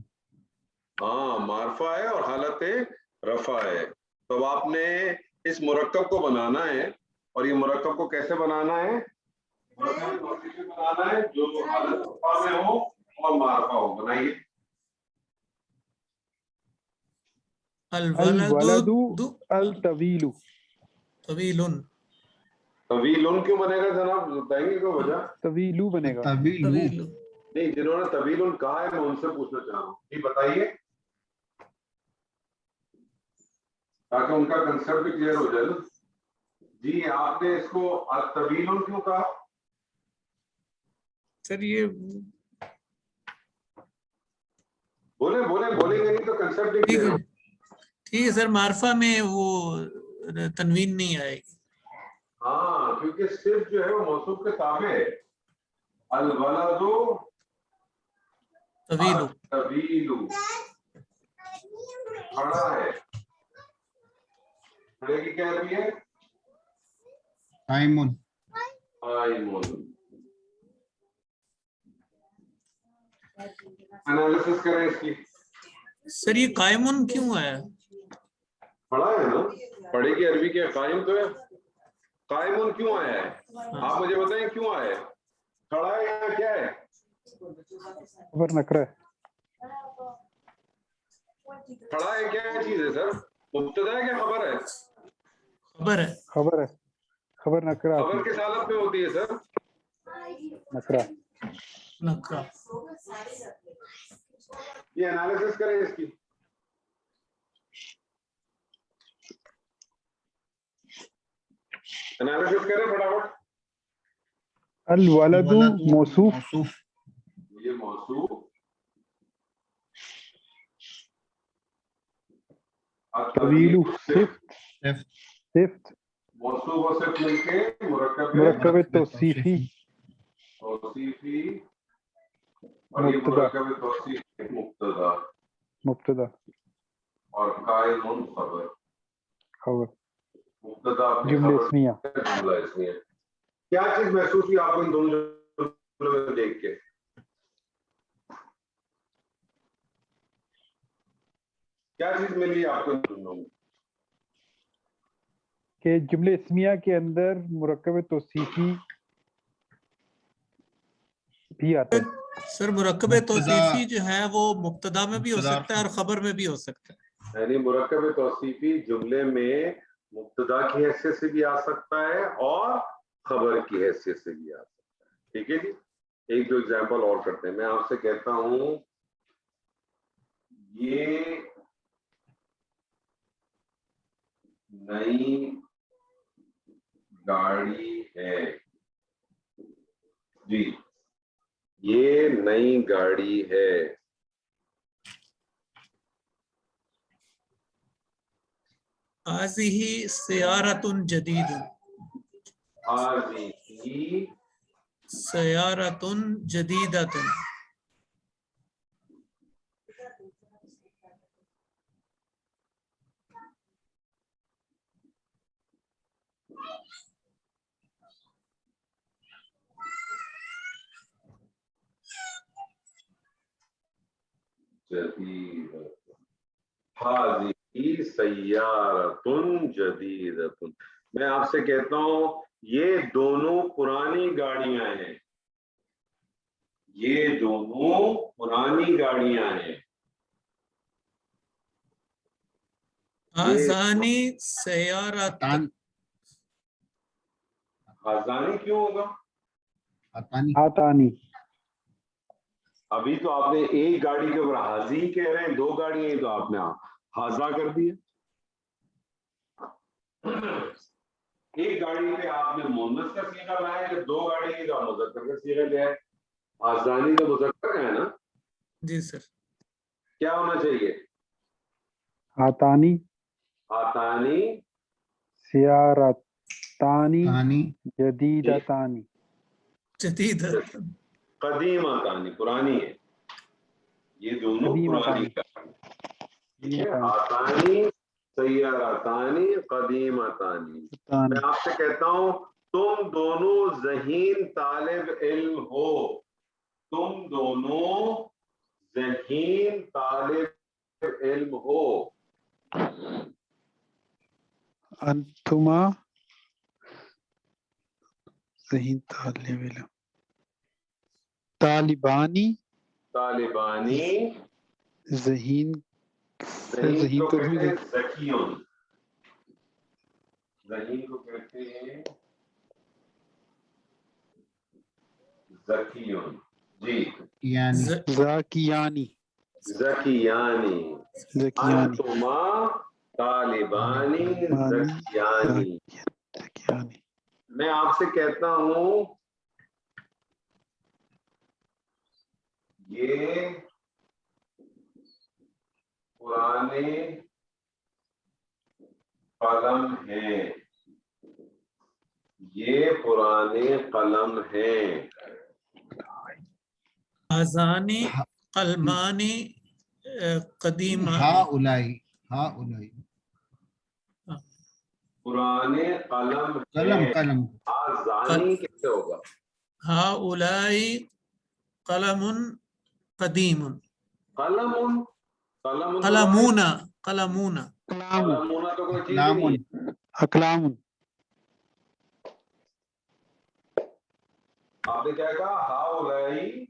हाँ, मारफा है और हालत रफा है। तो अब आपने इस मुरक्कब को बनाना है, और ये मुरक्कब को कैसे बनाना है? मुरक्कब तौसीफी बनाना है जो हालत रफा में हो और मारफा हो। बनाइए। अल वलदु अल-वलदु अल तवीलु। तवीलुन। तवीलुन क्यों बनेगा जनाब, बताएंगे क्यों वजह? तवीलु बनेगा। तवीलु तवीलु। नहीं, जिन्होंने तवीलुन कहा है मैं उनसे पूछना चाह रहा हूँ, जी बताइए, ताकि उनका कंसेप्ट भी क्लियर हो जाए ना। जी आपने इसको तवीलुन क्यों कहा? सर ये बोलेंगे नहीं तो कंसेप्ट नहीं ठीक क्लियर है, हो। ठीक है सर, मारफा में वो तनवीन नहीं आएगी। हाँ, क्योंकि सिर्फ जो है वो मौसूफ के ताबे है। अल वलदु तवीलु। तवीलु खड़ा है, खड़े की क्या अरबी है? कायमुन। कायमुन। एनालिसिस करें इसकी। सर ये कायमुन क्यों आया? खड़ा है ना, खड़े की अरबी क्या कायम तो है। कायमुन क्यों आया है? आप मुझे बताएं क्यों आया है? खड़ा है या क्या है? खबर नकरा है। खड़ा है क्या चीज है सर? मुब्तदा है क्या खबर है? खबर है। खबर है। खबर नकरा आती खबर है। किस हालत में होती है सर? नकरा। नकरा। ये एनालिसिस करें इसकी। एनालिसिस करें फटाफट। अल वलदु मौसूफ, मौसूफ ये मौसूफ, तवीलु सिफ्त, सिफ्त सिफ्त मौसूफ और सिर्फ मिलके मुरक्कब मुरक्कब तौसीफी तौसीफी और ये मुब्तदा, मुरक्कब तौसीफी मुब्तदा मुब्तदा और कायमुन खबर। खबर, मुब्तदा अपनी जुमले खबर इस्मिया। जुमला इसमें है। क्या चीज महसूस हुई आपको इन दोनों जुमलों में देख के? क्या चीज मिली आपको इन जुमलों में? के जुमले इस्मिया के अंदर मुरक्कब तौसीफी भी आता है। सर मुरक्कब तौसीफी जो है वो मुब्तदा में भी हो सकता है और खबर में भी हो सकता है। यानी मुरक्कब तौसीफी जुमले में मुब्तदा की हैसियत से भी आ सकता है और खबर की हैसियत से भी आ सकता है। ठीक है जी, एक दो एग्जांपल और करते हैं। मैं आपसे कहता हूं ये नई गाड़ी है जी, ये नई गाड़ी है। हाज़िही सयारतुन जदीदुन, हाज़िही सयारतुन जदीदतुन। जदीद, हाज़िही सय्यारतुन जदीदतुन। मैं आपसे कहता हूं ये दोनों पुरानी गाड़ियां हैं, ये दोनों पुरानी गाड़ियां हैं। हाज़ानी सयारतुन, हाज़ानी क्यों होगा? आतानी आतानी, अभी तो आपने एक गाड़ी के ऊपर हाजी कह रहे हैं, दो गाड़ियां हैं तो आपने हाजा कर दिया। एक गाड़ी पे आपने मुन्नस का सीगा लाया, जब दो गाड़ी है तो मुज़क्कर का सीगा लिया है। हाज़ानी तो मुज़क्कर है ना? जी सर। क्या होना चाहिए? आतानी, आतानी सियारतानी, तानी जदीदतानी। जदीदतुन। कदीम आतानी पुरानी है, ये दोनों कदीम पुरानी आतानी। ठीक है। आतानी सय्यारतानी कदीम आतानी। मैं आपसे कहता हूं तुम दोनों ज़हीन तालिब इल्म हो, तुम दोनों ज़हीन तालिब इल्म हो। अंतुमा ज़हीन तालिब इल्म, तालिबानी तालिबानी, ज़हीन ज़हीन को तो कहते नहीं हैं ज़कीयुन, ज़हीन को कहते हैं ज़कीयुन जी। यानी ज़ाकियानी, ज़कियानी, ज़कियानी, अंतुमा तालिबानी ज़कियानी। ज़कियानी। मैं आपसे कहता हूं ये पुराने कलम हैं, ये पुराने कलम हैं। हाज़ानी कलमानी कदीमा। हा उलाई, हा उलाई पुराने कलम कलम हैं। कलम आज़ानी कैसे होगा? हाउलाई कलमुन कदीमुन। कलमुन, कलमुन तो कलमूना, कलमूना। कलमुना तो कोई चीज ही नहीं लामुन है। अकलामुन, आपने क्या कहा? हाउलाई,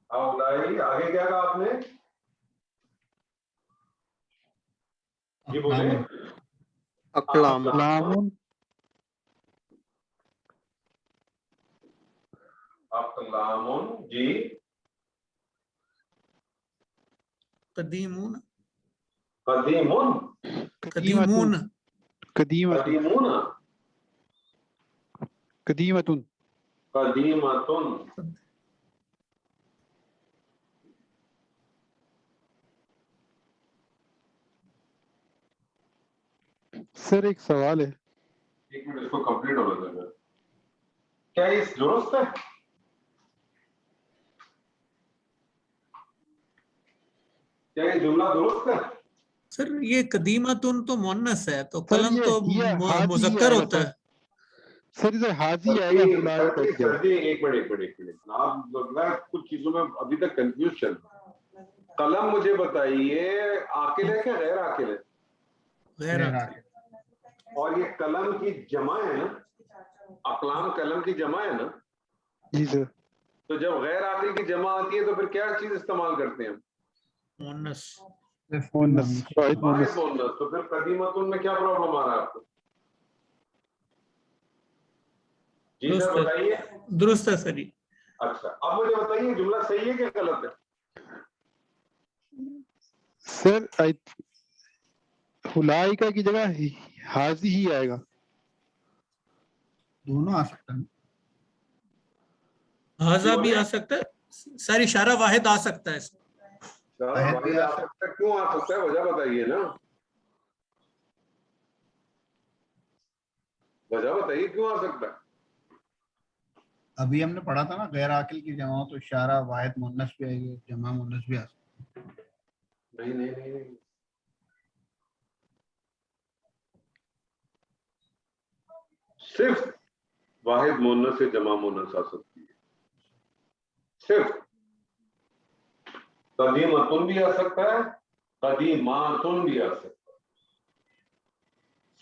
हाउलाई, आगे क्या कहा आपने? जी बोले। अकलाम। अकलामुन, अकलामुन, जी। कदीमून, कदीमुन, कदीमून, कदीमतुन, कदीमुन, कदीमतुन, कदीमतुन। सर एक सवाल है। एक मिनट, इसको कंप्लीट होने देना। क्या ये दुरुस्त है? क्या ये जुमला दुरुस्त है? सर ये कदीमतुन तो मुन्नस है, तो सर कलम तो ये हाजी मुजक्कर आएगा होता सर। है। सर इधर हाजी आएगा हुलाए का जगह। सर जी एक मिनट, एक मिनट, एक मिनट। आप लग रहा है कुछ चीजों में अभी तक कंफ्यूज चल रहा है। कलम मुझे बताइए, आकिल है क्या गैर आकिल है? गैर गैर आकिल। आकिल। और ये कलम की जमा है ना? अकलाम कलम की जमा है ना? जी सर। तो जब गैर आकिल की जमा आती है तो फिर क्या चीज इस्तेमाल करते हैं हम? मुन्नस। मुन्नस, वाहिद वाहिद मुन्नस। मुन्नस। तो फिर कदीमतुन में क्या प्रॉब्लम आ रहा है आपको? जी सर दुरुस्त है, बताइए। दुरुस्त है सर जी। अच्छा, अब मुझे बताइए जुमला सही है क्या गलत है? सर हुलाइका की जगह हाजी ही आएगा। दोनों आ सकता है। हाजा भी बोले? आ सकता है सर, इशारा वाहिद आ सकता है। वाहिद भी वाहिद आ आ सकता है, क्यों आ सकता है? वजह बताइए ना, वजह बताइए क्यों आ सकता है? अभी हमने पढ़ा था ना, गैर आकिल की जमा हो तो इशारा वाहिद मुन्नस भी आएगी, जमा मुन्नस भी आ सकता है। नहीं नहीं नहीं नहीं, सिर्फ वाहिद मुन्नस से जमा मुन्नस आ सकती है। सिर्फ कदीमतुन भी आ सकता है, कदीमातुन भी आ सकता है।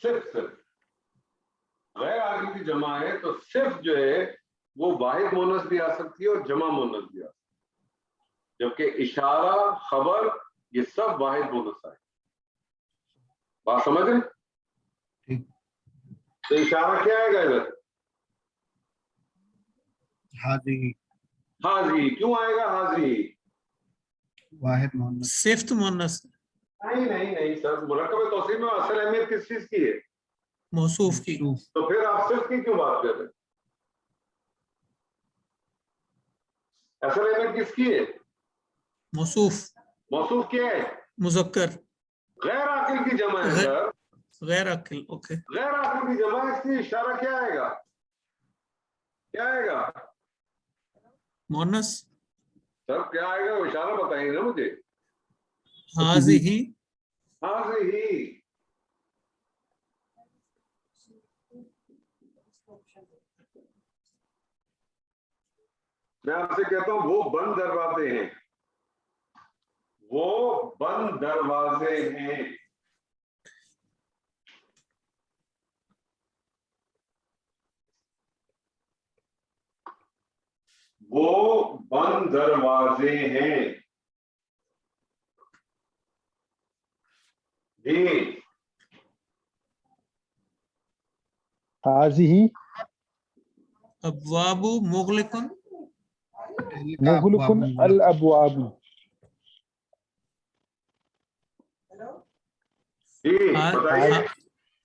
सिर्फ गैर आकिल की जमा है तो सिर्फ जो है वो वाहिद मुन्नस भी आ सकती है और जमा मुन्नस भी आ सकती है, जबकि इशारा, खबर, ये सब वाहिद मुन्नस आए। बात समझ रहे? ठीक। तो इशारा क्या आएगा इधर? हाजी, हाजी। क्यों आएगा हाजी? वाहिद मुन्नस। सिफ्त मुन्नस, नहीं नहीं नहीं सर, मुरक्कब तौसीफ में असल अहमियत किस चीज की है? मौसूफ की। मौसूफ। तो फिर आप सिर्फ की क्यों बात कर रहे हैं? असल अहमियत किसकी है? मौसूफ, मौसूफ क्या है? मुजक्कर। गैर आकिल की जमा है सर। गैर आकिल, ओके। गैर आकिल की जमा है, इसलिए इशारा क्या आएगा? क्या आएगा मुन्नस। सर? क्या आएगा वो इशारा बताइए ना मुझे। हाज़िही, हाज़िही। मैं आपसे कहता हूं वो बंद दरवाजे हैं, वो बंद दरवाजे हैं। वो बंद दरवाजे हैं जी। हाजी ही अब्वाबु मुगलिकुन, तिलका मुगलकुन अब्वाबुन अल मुगलकुन। अबवाब। जी बताइए।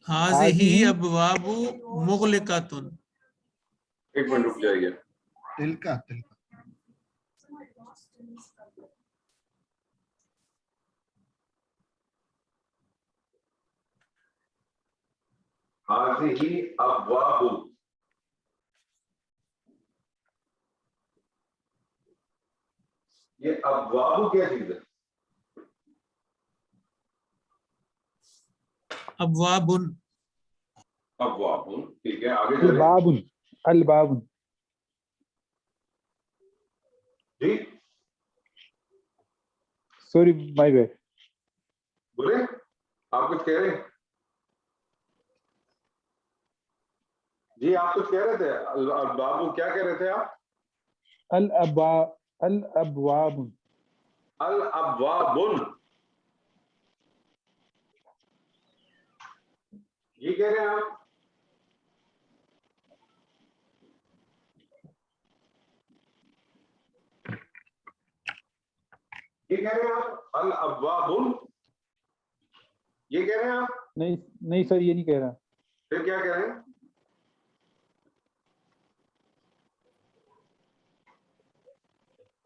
हाज़िही हाजी अब्वाबु मुगलिकातुन। एक मिनट रुक जाइए। तिलका तिलका। हाज़िही अब्वाबु, ये अब्वाबु क्या चीज है? अब्वाबुन, अब्वाबुन, ठीक है, आगे अल चले बाबुन, अल बाबुन। जी। Sorry my bad. बोले, आप कुछ कह रहे हैं? जी आप कुछ कह रहे थे बाबू, क्या कह रहे थे आप? अल अबवाब। अल अबवाबुन, ये कह रहे हैं आप? ये कह रहे हैं आप अल अबवाबुन, ये कह रहे हैं आप? नहीं नहीं सर, ये नहीं कह रहा। फिर क्या कह रहे हैं?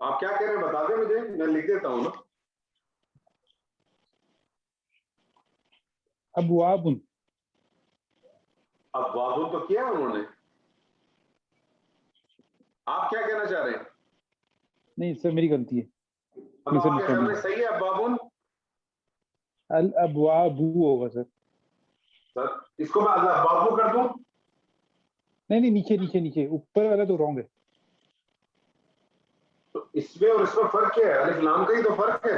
आप क्या कह रहे हैं बता दें मुझे, मैं लिख देता हूं ना। अबवाबुन। अबवाबुन तो किया उन्होंने, आप क्या कहना चाह रहे हैं? नहीं सर, मेरी गलती है। अब आपके ख्याल में सही है अबवाबुन? अल अबवाबु होगा सर। सर इसको मैं अल अबवाबु कर दूं? नहीं नहीं, नीचे नीचे नीचे, ऊपर वाला तो रॉन्ग है। तो इसमें और इसमें फर्क क्या है? अलिफ लाम का ही तो फर्क है।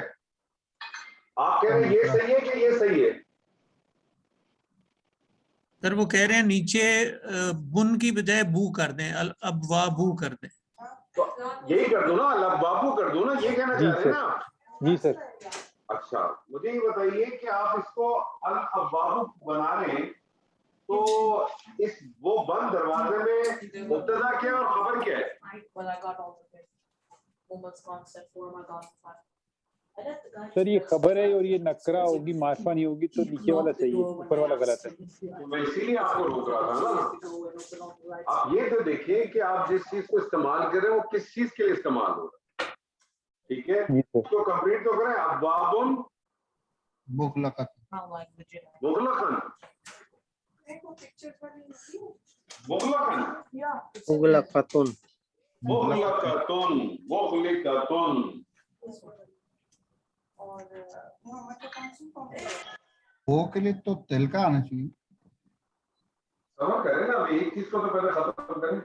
आप कह रहे हैं ये सही है कि ये सही है? सर वो कह रहे हैं नीचे बुन की बजाय बू कर दें, अल अबवाबू कर दें। तो यही कर दो ना, अल अबवाबु कर दो ना, ये कहना चाह रहे हैं ना आप? जी सर। अच्छा मुझे ये बताइए कि आप इसको अल अबवाबु बना रहे हैं तो इस वो बंद दरवाजे में मुब्तदा क्या है और खबर क्या है? Well, I got all of it. Woman's concept, form, I got 5. Sir ये खबर है और ये नकरा होगी, माशवा नहीं होगी, तो नीचे वाला सही है, ऊपर वाला गलत है। तो मैं इसीलिए आपको रोक रहा था ना। आप ये तो देखिए कि आप जिस चीज को इस्तेमाल कर रहे हैं वो किस चीज के लिए इस्तेमाल हो रहा है, ठीक है? तो कंप्लीट तो करें। अबवाबुन मुगलकत, मुगलकन, मुगलकन, मुगलकतुन, मुगलकतुन, मुगलकतुन। वो के लिए तो तिल का आना चाहिए। समझ करें ना, एक चीज को तो पहले खत्म करें।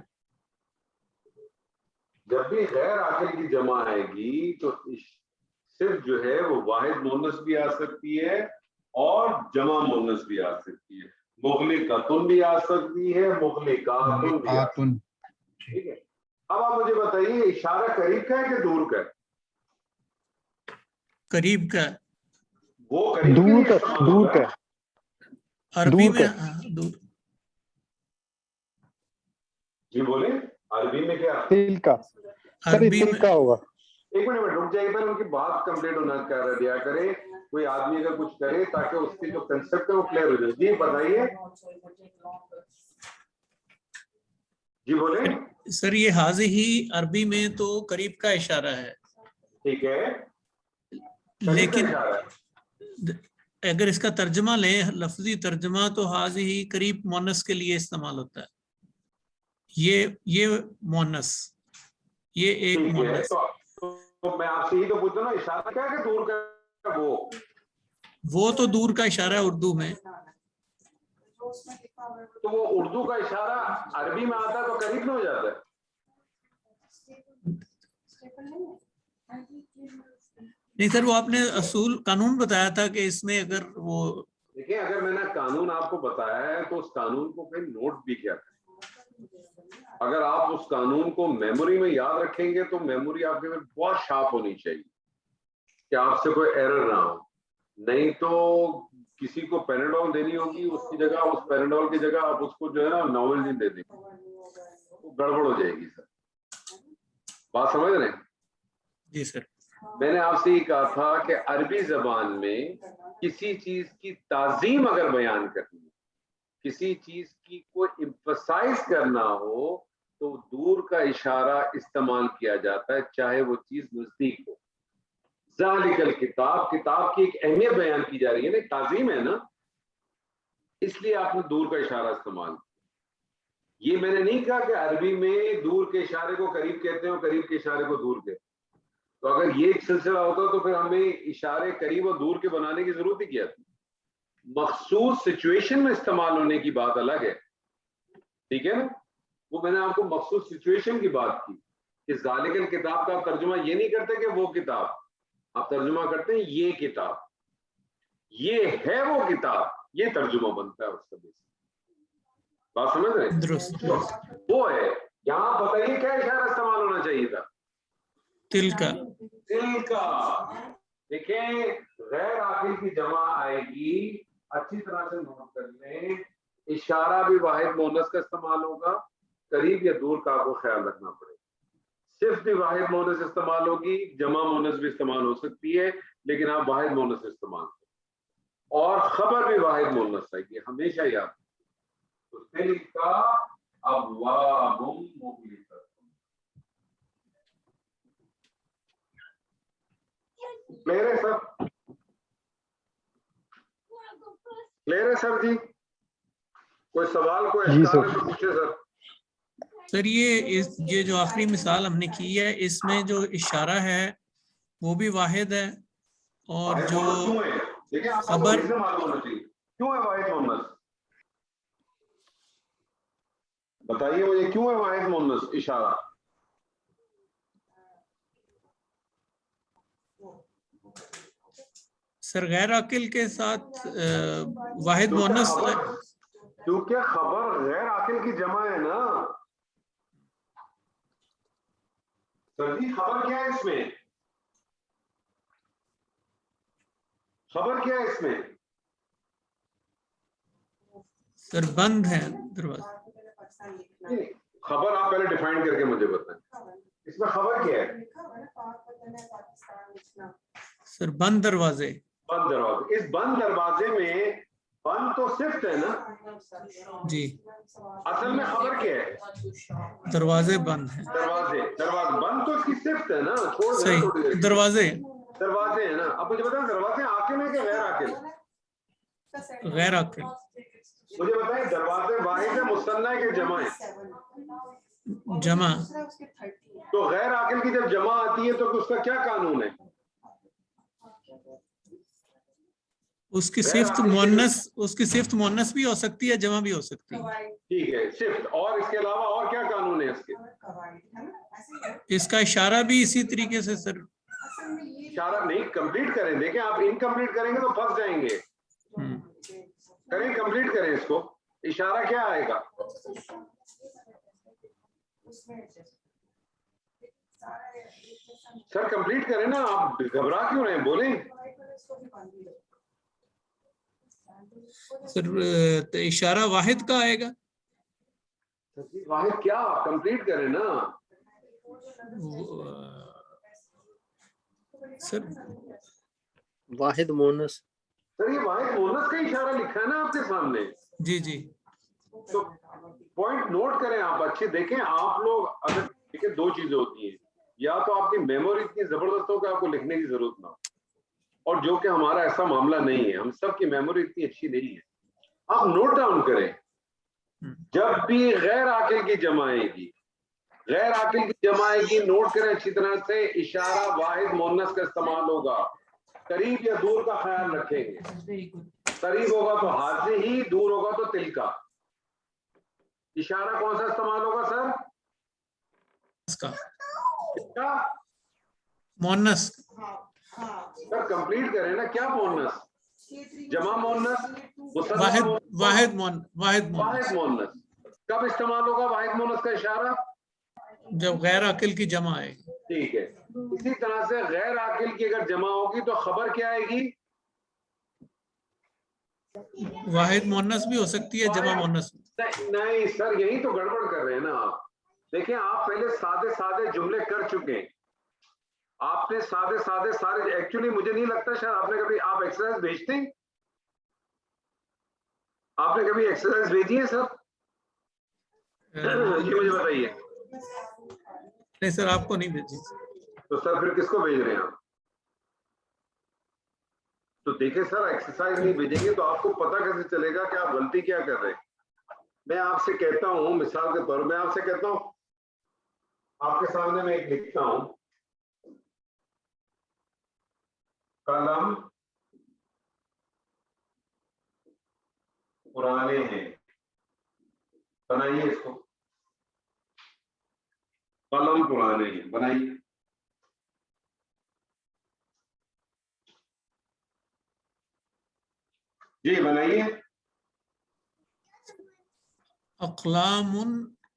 जब भी गैर आखिर की जमा आएगी तो सिर्फ जो है वो वाहिद मुन्नस भी आ सकती है और जमा मुन्नस भी आ सकती है। मुगलिकातुन भी आ सकती है, मुगलिकातुन भी आ सकती है। ठीक है, अब आप मुझे बताइए इशारा करीब का है कि दूर का है? करीब का, वो करीब दूर का, दूर का, अरबी दूर में का। दूर। जी बोले, अरबी में क्या? तिल का सर, अरबी तिल में का होगा। एक मिनट रुक जाइए, पहले उनकी बात कंप्लीट होना कर दिया करे। कोई आदमी अगर कुछ करे ताकि उसकी जो कंसेप्ट है वो क्लियर हो जाए। जी बताइए, जी बोले। सर ये हाजी ही अरबी में तो करीब का इशारा है, ठीक है, लेकिन अगर इसका तर्जमा लें, लफ्जी तर्जमा, तो हाजी ही करीब मोनस के लिए इस्तेमाल होता है। ये मोनस, ये एक ठीक है। मोनस। तो मैं आपसे ही तो पूछता ना, इशारा क्या है कि दूर का? वो तो दूर का इशारा है उर्दू में। तो वो उर्दू का इशारा अरबी में आता है तो करीब में हो जाता है। नहीं सर, वो आपने असूल कानून बताया था कि इसमें अगर वो, देखिए अगर मैंने कानून आपको बताया है तो उस कानून को फिर नोट भी किया। अगर आप उस कानून को मेमोरी में याद रखेंगे तो मेमोरी आपके में बहुत शार्प होनी चाहिए कि आपसे कोई एरर ना हो। नहीं तो किसी को पेनाडोल देनी होगी, उसकी जगह, उस पेनाडोल की जगह आप उसको जो है ना नॉवेल्जिन दे देंगे, तो गड़बड़ हो जाएगी। सर बात समझ रहे हैं? जी सर। मैंने आपसे ये कहा था कि अरबी जबान में किसी चीज की ताजीम अगर बयान करनी है, किसी चीज की को एम्फसाइज करना हो, तो दूर का इशारा इस्तेमाल किया जाता है, चाहे वो चीज नजदीक हो। ज़ालिकल किताब, किताब की एक अहमियत बयान की जा रही है ना, ताजीम है ना, इसलिए आपने दूर का इशारा इस्तेमाल किया। ये मैंने नहीं कहा कि अरबी में दूर के इशारे को करीब कहते हैं और करीब के इशारे को दूर कहते हैं। तो अगर ये एक सिलसिला होता तो फिर हमें इशारे करीब और दूर के बनाने की जरूरत ही क्या थी? मखसूस सिचुएशन में इस्तेमाल होने की बात अलग है, ठीक है ना? वो मैंने आपको मखसूस सिचुएशन की बात की कि ज़ालिकल किताब का आप तर्जुमा ये नहीं करते कि वो किताब, आप तर्जुमा करते हैं ये किताब, ये है वो किताब, ये तर्जुमा बनता है उसका बेसिक। बात समझ रहे हैं? दुरुस्त तो वो है। यहाँ बताइए क्या इशारा इस्तेमाल होना चाहिए था? तिल का। तिल का। देखें, गैर आखिर की जमा आएगी, अच्छी तरह से नोट कर लें। इशारा भी वाहिद मोनस का इस्तेमाल होगा, करीब या दूर का आपको ख्याल रखना पड़ेगा। सिर्फ भी वाहिद मोनस इस्तेमाल होगी, जमा मोनस भी इस्तेमाल हो सकती है, लेकिन आप वाहिद मोनस इस्तेमाल करें। और खबर भी वाहिद मोनस आएगी, हमेशा याद। तो तिल का अब्वाबुम मुगलिक़तुन। क्लियर है सब? क्लियर है सर जी? कोई सवाल, कोई जी इश्काल सर। है तो पूछे सर। सर ये जो आखिरी मिसाल हमने की है, इसमें जो इशारा है वो भी वाहिद है, और वाहिद जो मोनस क्यों है? देखिए, आपको खबर रीज़न मालूम होना चाहिए क्यों है वाहिद मोनस। बताइए मुझे, क्यों है वाहिद मोनस इशारा? सर गैर अकिल के साथ वाहिद मोनस। क्योंकि खबर गैर आकिल की जमा है ना सर जी। खबर क्या है इसमें? खबर क्या है इसमें? सर बंद है दरवाजा। खबर आप पहले डिफाइन करके मुझे बताएं, इसमें खबर क्या है? सर बंद दरवाजे। बंद दरवाजे। इस बंद दरवाजे में बंद तो सिफ्त है ना जी, असल में खबर क्या है? दरवाजे बंद हैं। दरवाजे बंद तो इसकी सिफ्त है ना, छोड़ देना सही, थोड़ी देर। दरवाजे दरवाजे है ना। अब मुझे बताएं, दरवाजे आकिल है कि गैर आकिल? गैर अकिल। मुझे बताएं, दरवाजे वाहिद है, मुसन्ना है कि जमा है? जमा। तो गैर आकिल की जब जमा आती है तो उसका क्या कानून है? उसकी सिफ्त मुअन्नस भी हो सकती है, जमा भी हो सकती है। ठीक है, शिफ्ट। और इसके अलावा और क्या कानून है इसके? इसका इशारा भी इसी तरीके से सर। इशारा नहीं, कंप्लीट करें। देखें, आप इनकम्प्लीट करेंगे तो फंस जाएंगे। करें, कंप्लीट करें इसको। इशारा क्या आएगा? सर कंप्लीट करें ना, आप घबरा क्यों रहे हैं, बोलें। सर तो इशारा वाहिद का आएगा। वाहिद क्या? कंप्लीट करें ना सर। वाहिद मोनस। सर, ये वाहिद मोनस का इशारा लिखा है ना आपके सामने। जी जी। तो पॉइंट नोट करें आप, अच्छे देखें। आप लोग अगर देखें, दो चीजें होती हैं, या तो आपकी मेमोरी इतनी जबरदस्त हो कि आपको लिखने की जरूरत ना हो, और जो कि हमारा ऐसा मामला नहीं है, हम सब की मेमोरी इतनी अच्छी नहीं है। आप नोट डाउन करें, जब भी गैर आकिल की जमा आएगी, गैर आकिल की जमा आएगी, नोट करें अच्छी तरह से, इशारा वाहिद मोनस का इस्तेमाल होगा। करीब या दूर का ख्याल रखेंगे। करीब होगा तो हाथ से ही, दूर होगा तो तिल का। इशारा कौन सा इस्तेमाल होगा सर? इसका मोनस। सर कंप्लीट करें ना, क्या मोनस? जमा मोनस, वाहिद मोनस। मोनस। कब इस्तेमाल होगा वाहिद मोनस का इशारा? जब गैर अकिल की जमा आएगी। ठीक है। इसी तरह से गैर आकिल की अगर जमा होगी तो खबर क्या आएगी? वाहिद मोनस भी हो सकती है, जमा मोनस। नहीं सर, यही तो गड़बड़ कर रहे हैं ना आप। देखिए, आप पहले सादे सादे जुमले कर चुके हैं। आपने सादे सादे सारे, एक्चुअली मुझे नहीं लगता शायद आपने कभी, आप एक्सरसाइज भेजते हैं? आपने कभी एक्सरसाइज भेजी है सर? ये मुझे बताइए। नहीं सर, आपको नहीं भेजी। तो सर फिर किसको भेज रहे हैं आप? तो देखिए सर, एक्सरसाइज नहीं भेजेंगे तो आपको पता कैसे चलेगा कि आप गलती क्या कर रहे हैं? मैं आपसे कहता हूं, मिसाल के तौर में आपसे कहता हूं, आपके सामने मैं एक लिखता हूं, कलम पुराने हैं। बनाइए इसको, कलम पुराने हैं, बनाइए। जी बनाइए। अक़लामुन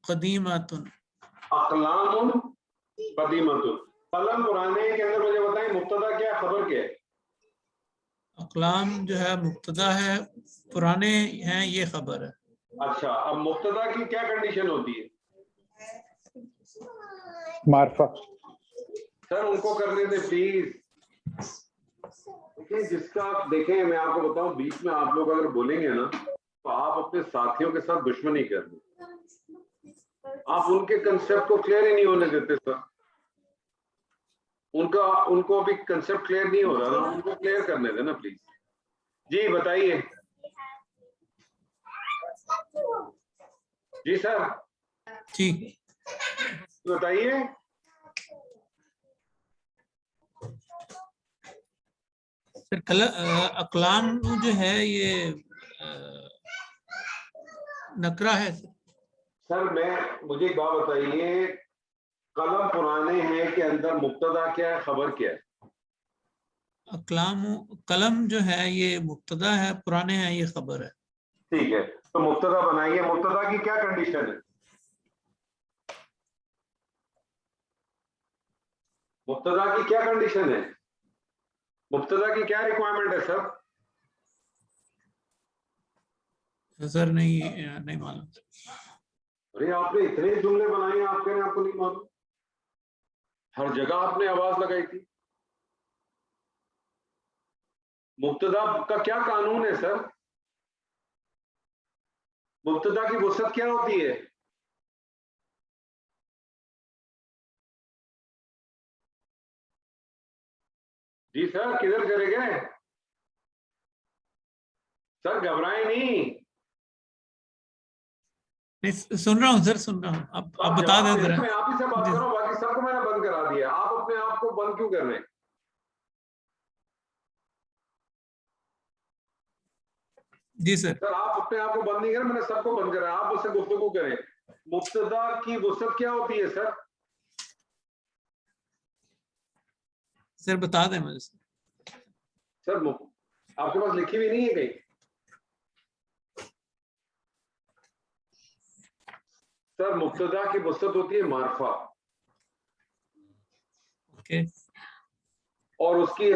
क़दीमतुन। अक़लामुन क़दीमतुन, कलम पुराने के अंदर मुझे बताएं मुब्तदा क्या है, खबर क्या है? अक़लाम जो है मुब्तदा है, पुराने हैं ये खबर है। अच्छा, अब मुब्तदा की क्या कंडीशन होती है? मार्फा। सर उनको करने दे प्लीज। देखिए जिसका देखें, मैं आपको बताऊं, बीच में आप लोग अगर बोलेंगे ना तो आप अपने साथियों के साथ दुश्मनी कर रहे हैं। आप उनके कंसेप्ट को क्लियर ही नहीं होने देते सर। उनको अभी कंसेप्ट क्लियर नहीं हो रहा ना, उनको क्लियर करने देना प्लीज। जी बताइए। जी सर जी बताइए। सर अक़लाम जो है ये नकरा है सर। सर मुझे एक बात बताइए, कलम पुराने हैं के अंदर मुब्तदा क्या है, खबर क्या है? अक़लाम कलम जो है ये मुब्तदा है, पुराने हैं ये खबर है। ठीक है, तो मुब्तदा बनाइए। मुब्तदा की क्या कंडीशन है? मुब्तदा की क्या कंडीशन है? मुब्तदा की क्या रिक्वायरमेंट है सर? सर नहीं मालूम। अरे आपने इतने जुमले बनाए हैं, आप कह रहे हैं आपको नहीं मालूम? हर जगह आपने आवाज लगाई थी। मुब्तदा का क्या कानून है सर? मुब्तदा की वुसअत क्या होती है? जी सर किधर चले गए? सर घबराए नहीं। सुन रहा हूँ सर, सुन रहा हूँ। आप बता दें जरा। मैं आप ही से बात कर रहा हूँ, बाकी सबको मैंने बंद करा दिया। आप अपने आप को बंद क्यों कर रहे हैं? जी सर। सर आप अपने आप को बंद नहीं करें, मैंने सबको बंद करा। आप उससे गुफ्तगू करें। मुब्तदा की वुसअत क्या होती है सर? सर बता दें मुझे। सर आपके पास लिखी हुई नहीं है कहीं? सर मुब्तदा की वुसअत होती है मार्फा। ओके। और उसकी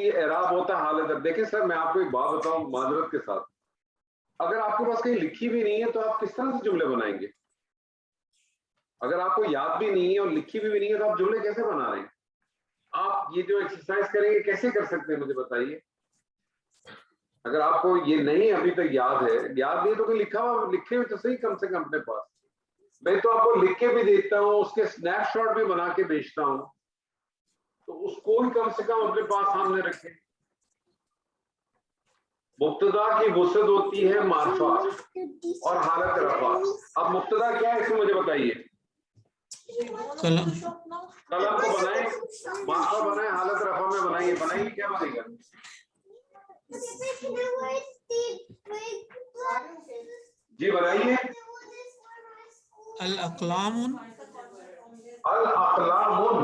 एराब होता है हालत। देखिए सर मैं आपको एक बात बताऊं माजरत के साथ, अगर आपके पास कहीं लिखी भी नहीं है तो आप किस तरह से जुमले बनाएंगे? अगर आपको याद भी नहीं है और लिखी भी नहीं है तो आप जुमले कैसे बना रहे हैं? आप ये जो एक्सरसाइज करेंगे कैसे कर सकते हैं मुझे बताइए। अगर आपको ये नहीं अभी तक याद नहीं तो कोई लिखे हुए तो सही कम से कम अपने पास। मैं तो आपको लिख के भी देता हूँ, उसके स्नैपशॉट भी बना के भेजता हूँ, तो उसको ही कम से कम अपने पास सामने रखें। मुब्तदा की वुसअत होती है मार्फा और हालत रफा। अब मुब्तदा क्या है इसमें मुझे बताइए। कलम को बनाए, मार्फा बनाए, हालत रफा में बनाइए क्या बनेगा? जी बनाइए। अल अक़लामुन। अल अक़लामुन।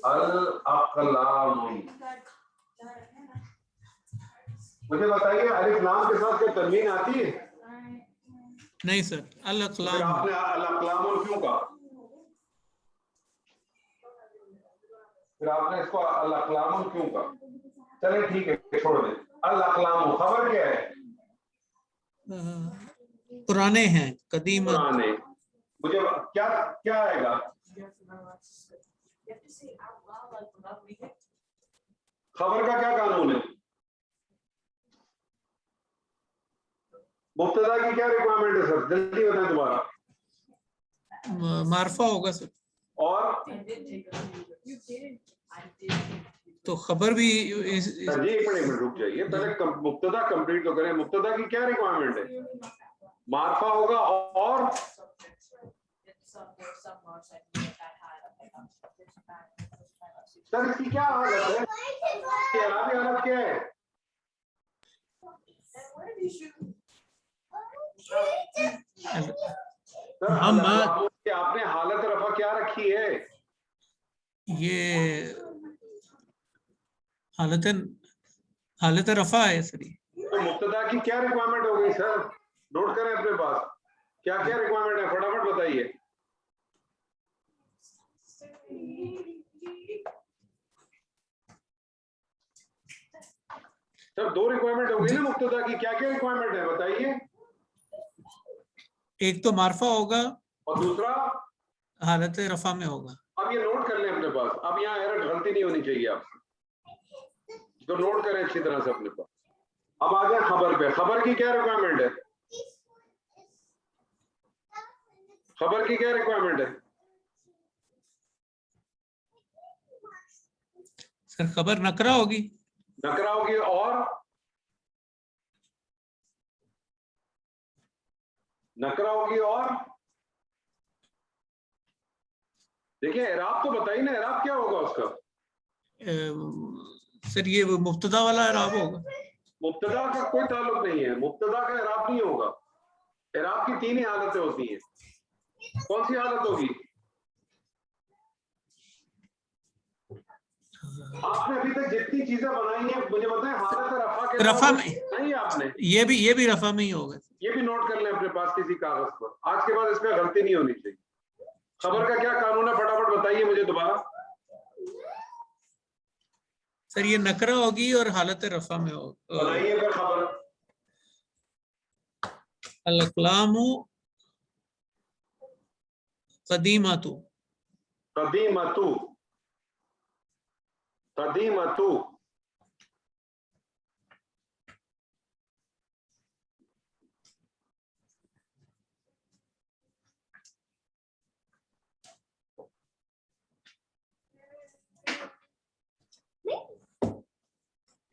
अल अक़लामुन। मुझे बताइए अलिफ लाम के साथ क्या तनवीन आती है? नहीं सर। अल अक़लाम। आपने अल अक़लामुन क्यों कहा? फिर आपने इसको अल अक़लामुन क्यों कहा? चलिए ठीक है छोड़ दें। अल अक़लामुन खबर क्या है? पुराने हैं, कदीम। पुराने। मुझे क्या क्या आएगा? खबर का क्या कानून है? मुब्तदा की क्या रिक्वायरमेंट है सर? जल्दी बताएं दोबारा। मार्फा होगा सर। और तो खबर भी सर जी एक मिनट रुक जाइए, पहले मुब्तदा कंप्लीट तो करें। मुब्तदा की क्या रिक्वायरमेंट है? मार्फा होगा और सर इसकी क्या हालत है? हालत क्या है? सर आपने हालत रफा क्या रखी है? ये हालत रफा है सर। तो मुब्तदा मुब्तदा की क्या रिक्वायरमेंट हो गई सर? नोट करें अपने पास, क्या क्या रिक्वायरमेंट है, फटाफट बताइए। सर 2 रिक्वायरमेंट हो गई ना मुब्तदा की, क्या क्या रिक्वायरमेंट है बताइए। एक तो मारफा होगा और दूसरा, हालत रफा में होगा। अब ये नोट कर लें अपने पास, अब यहाँ एरर गलती नहीं होनी चाहिए आपसे, तो नोट करें अच्छी तरह से अपने पास। अब आ जाए खबर पे, खबर की क्या रिक्वायरमेंट है? खबर की क्या रिक्वायरमेंट है? सर खबर नकरा होगी। नकरा होगी, और नकरा होगी, और देखिए एराब तो बताइए ना, एराब क्या होगा उसका? सर ये वो मुब्तदा वाला एराब होगा। मुब्तदा का कोई ताल्लुक नहीं है, मुब्तदा का एराब नहीं होगा। एराब की 3 ही हालतें होती हैं। कौन सी हालत होगी? आपने अभी तक जितनी चीजें बनाई हैं मुझे बताएं, हालत रफा के रफा में नहीं आपने, ये भी रफा में ही होगा। ये भी नोट कर लें अपने पास किसी कागज पर, आज के बाद इसमें गलती नहीं होनी चाहिए। खबर का क्या कानून है, फटाफट बताइए मुझे दोबारा। सर ये नकरा होगी और हालत रफा में होगा। बताइए फिर खबर। अल-अक़लामु क़दीमतु। क़दीमतु, क़दीमतु,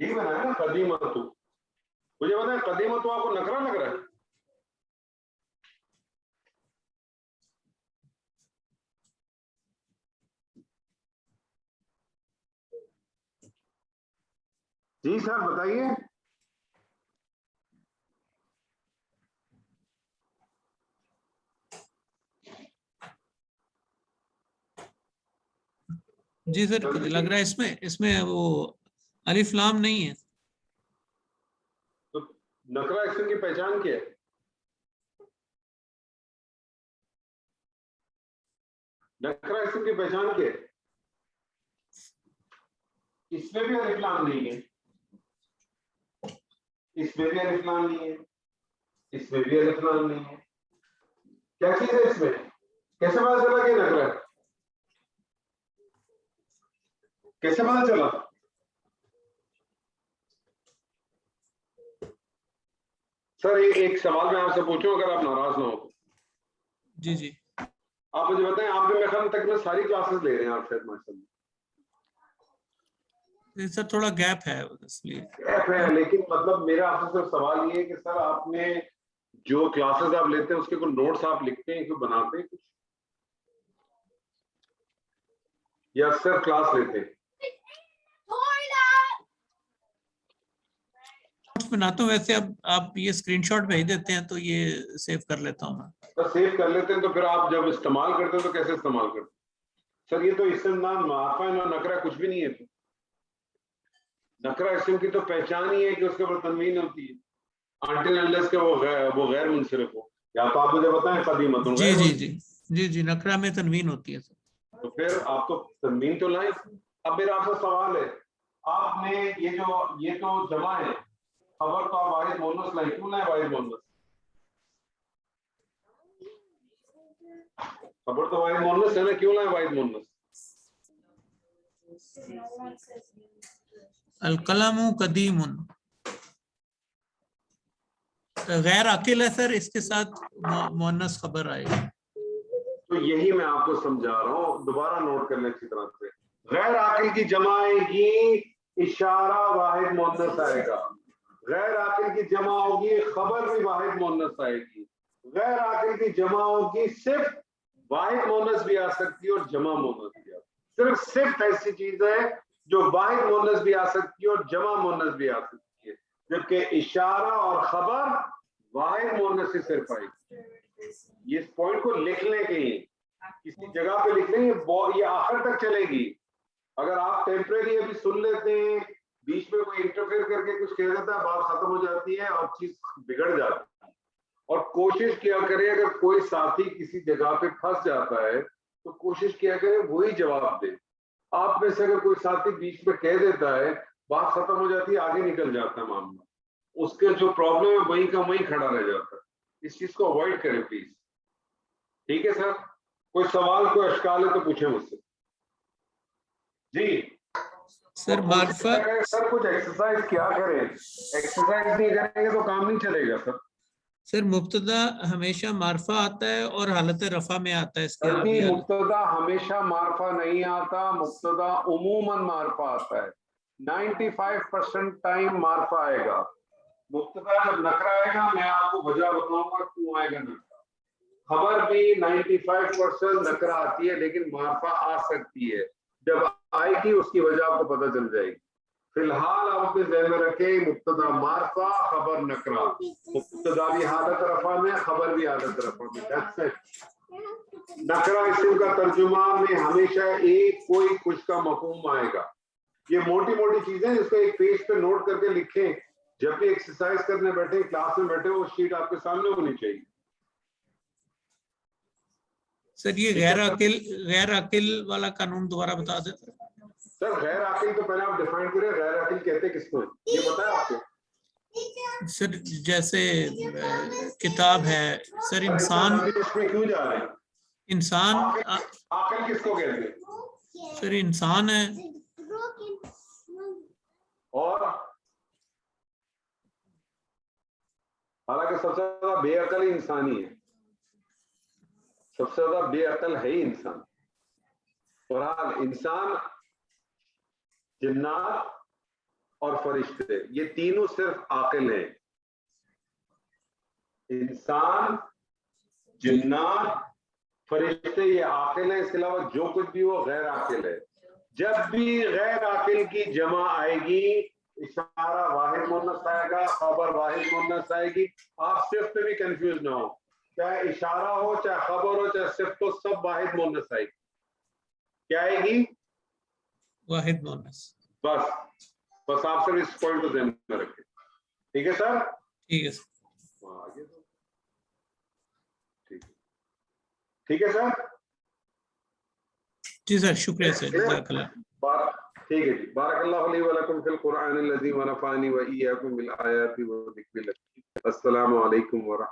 यही बनाया ना क़दीमतु। मुझे बताएं क़दीमतु आपको नकरा लग रहा है? जी सर बताइए। जी सर लग रहा है इसमें इसमें वो अलिफ लाम नहीं है। तो नकरा एक्शन की पहचान क्या है? नकरा एक्शन की पहचान क्या है? इसमें भी अलिफ लाम नहीं है, इसमें भी अलिफ लाम नहीं है, इसमें भी अलिफ लाम नहीं है। क्या चीज है इसमें? कैसे पता चला कि नकरा है? कैसे पता चला? सर एक सवाल मैं आपसे पूछूं, अगर आप नाराज ना हो तो। जी जी आप मुझे बताएं, आपने मेरे ख्याल तक में सारी क्लासेस ले रहे हैं आप शायद माशाल्लाह। सर थोड़ा गैप है इसलिए। गैप है, लेकिन मतलब मेरा आपसे सिर्फ सवाल ये है कि सर आपने जो क्लासेस आप लेते हैं उसके कुछ नोट्स आप लिखते हैं, कुछ बनाते हैं कुछ, या सिर्फ क्लास लेते हैं? बनाता हूँ वैसे। अब आप ये स्क्रीनशॉट भेज देते हैं तो ये सेव कर लेता हूँ मैं। तो सेव कर लेते हैं, तो फिर आप जब इस्तेमाल करते हैं तो कैसे इस्तेमाल करते हैं? सर ये तो इसम ना माफा ना नकरा कुछ भी नहीं है। तो नकरा इसम की तो पहचान ही है कि उसके ऊपर तनवीन होती है, अनटिल अनलेस के वो गैर मुनसरिफ हो। या तो आप मुझे बताएं क़दीमतुन जी गैर जी मुनसरिफ। जी जी नकरा में तनवीन होती है सर। तो फिर आप तो तनवीन तो लाएं। अब मेरा आपसे सवाल है, आपने ये तो जमा है, खबर तो आप वाहिद मुअन्नस लाएं, क्यों लाएं वाहिद मुअन्नस? खबर तो वाहिद मुअन्नस है ना, क्यों लाएं वाहिद मुअन्नस? अल-कलमु क़दीमुन गैर अकील है सर, इसके साथ मुअन्नस खबर आएगी। तो यही मैं आपको समझा रहा हूँ, दोबारा नोट कर लें अच्छी तरह से। गैर आकिल की जमा आएगी, इशारा वाहिद मुअन्नस आएगा। गैर आकिल की जमा होगी, खबर भी वाहिद मुअन्नस आएगी। गैर आकिल की जमा होगी, सिर्फ वाहिद मुअन्नस भी आ सकती है और जमा मुअन्नस भी आ सकती है। सिर्फ ऐसी चीज है जो वाहिद मुअन्नस भी आ सकती है और जमा मुअन्नस भी आ सकती है, जबकि इशारा और खबर वाहिद मुअन्नस से सिर्फ आएगी। ये इस पॉइंट को लिख लें, कहीं किसी जगह पे लिख लें, ये आखिर तक चलेगी। अगर आप टेम्परेरी अभी सुन लेते हैं बीच में कोई इंटरफेयर करके कुछ कह देता है, बात खत्म हो जाती है और चीज बिगड़ जाती है। और कोशिश किया करें, अगर कोई साथी किसी जगह पे फंस जाता है तो कोशिश किया करें वही जवाब दे। आप में से अगर कोई साथी बीच में कह देता है, बात खत्म हो जाती है, आगे निकल जाता है मामला, उसके जो प्रॉब्लम है वहीं का वहीं खड़ा रह जाता है। इस चीज को अवॉइड करें प्लीज। ठीक है सर, कोई सवाल कोई अशकाल है तो पूछे मुझसे जी। सर मार्फा, सर कुछ एक्सरसाइज क्या करें, एक्सरसाइज नहीं करेंगे तो काम नहीं चलेगा सर। सर मुब्तदा हमेशा मार्फा आता है और हालत रफा में आता है, इसके नहीं, अलावा मुब्तदा हमेशा मार्फा नहीं आता, मुब्तदा उमूमन मार्फा आता है। 95% टाइम मार्फा आएगा। मुब्तदा जब नकरा आएगा मैं आपको वजह बताऊंगा क्यों आएगा नकरा। खबर भी 95% नकरा आती है, लेकिन मार्फा आ सकती है। जब आएगी उसकी वजह आपको पता चल जाएगी। फिलहाल आप अपने ज़हन में रखें, मुब्तदा मार्फा, खबर नकरा। मुब्तदा भी हालत रफा में, खबर भी हालत रफा में। That's it। नकरा इस्म का तर्जुमा में हमेशा एक कोई कुछ का मफहूम आएगा। ये मोटी मोटी चीजें जिसको एक पेज पे नोट करके लिखें, जब भी एक्सरसाइज करने बैठे, क्लास में बैठे, वो शीट आपके सामने होनी चाहिए। सर ये गैर अकिल वाला कानून दोबारा बता देते। सर गैर आकिल तो पहले आप डिफाइन करें, गैर आकिल कहते किसको है, ये पता है आपको? सर जैसे किताब है सर, इंसान, इसमें क्यों जा रहे हैं? इंसान आकिल किसको कहते हैं? सर इंसान है। और हालांकि सबसे ज्यादा बेअकल ही इंसान ही है, सबसे ज्यादा बेअकल है ही इंसान। बहरहाल इंसान, जिन्नात और फरिश्ते, ये तीनों सिर्फ आकिल हैं। इंसान, जिन्नात, फरिश्ते ये आकिल है, इसके अलावा जो कुछ भी वो गैर आकिल है। जब भी गैर आकिल की जमा आएगी, इशारा वाहिद मुन्नस आएगा, खबर वाहिद मुन्नस आएगी। आप सिर्फ पे भी कंफ्यूज ना हो, चाहे इशारा हो, चाहे खबर हो, चाहे सिर्फ, तो सब वाहिद मुन्नस आएगी। क्या आएगी? वाहिद मुन्नस। बस आप सिर्फ इस पॉइंट को ध्यान में रखें। ठीक है सर? ठीक है सर। आगे तो ठीक है सर। जी सर, शुक्रिया सर, जज़ाकल्लाह। ठीक है जी। बारकल्लाहु ली व लकुम फिल कुरआनिल लज़ी व नफ़अनी व इय्याकुम बिल आयाति व ज़िक्रिल हकीम। अस्सलामु अलैकुम व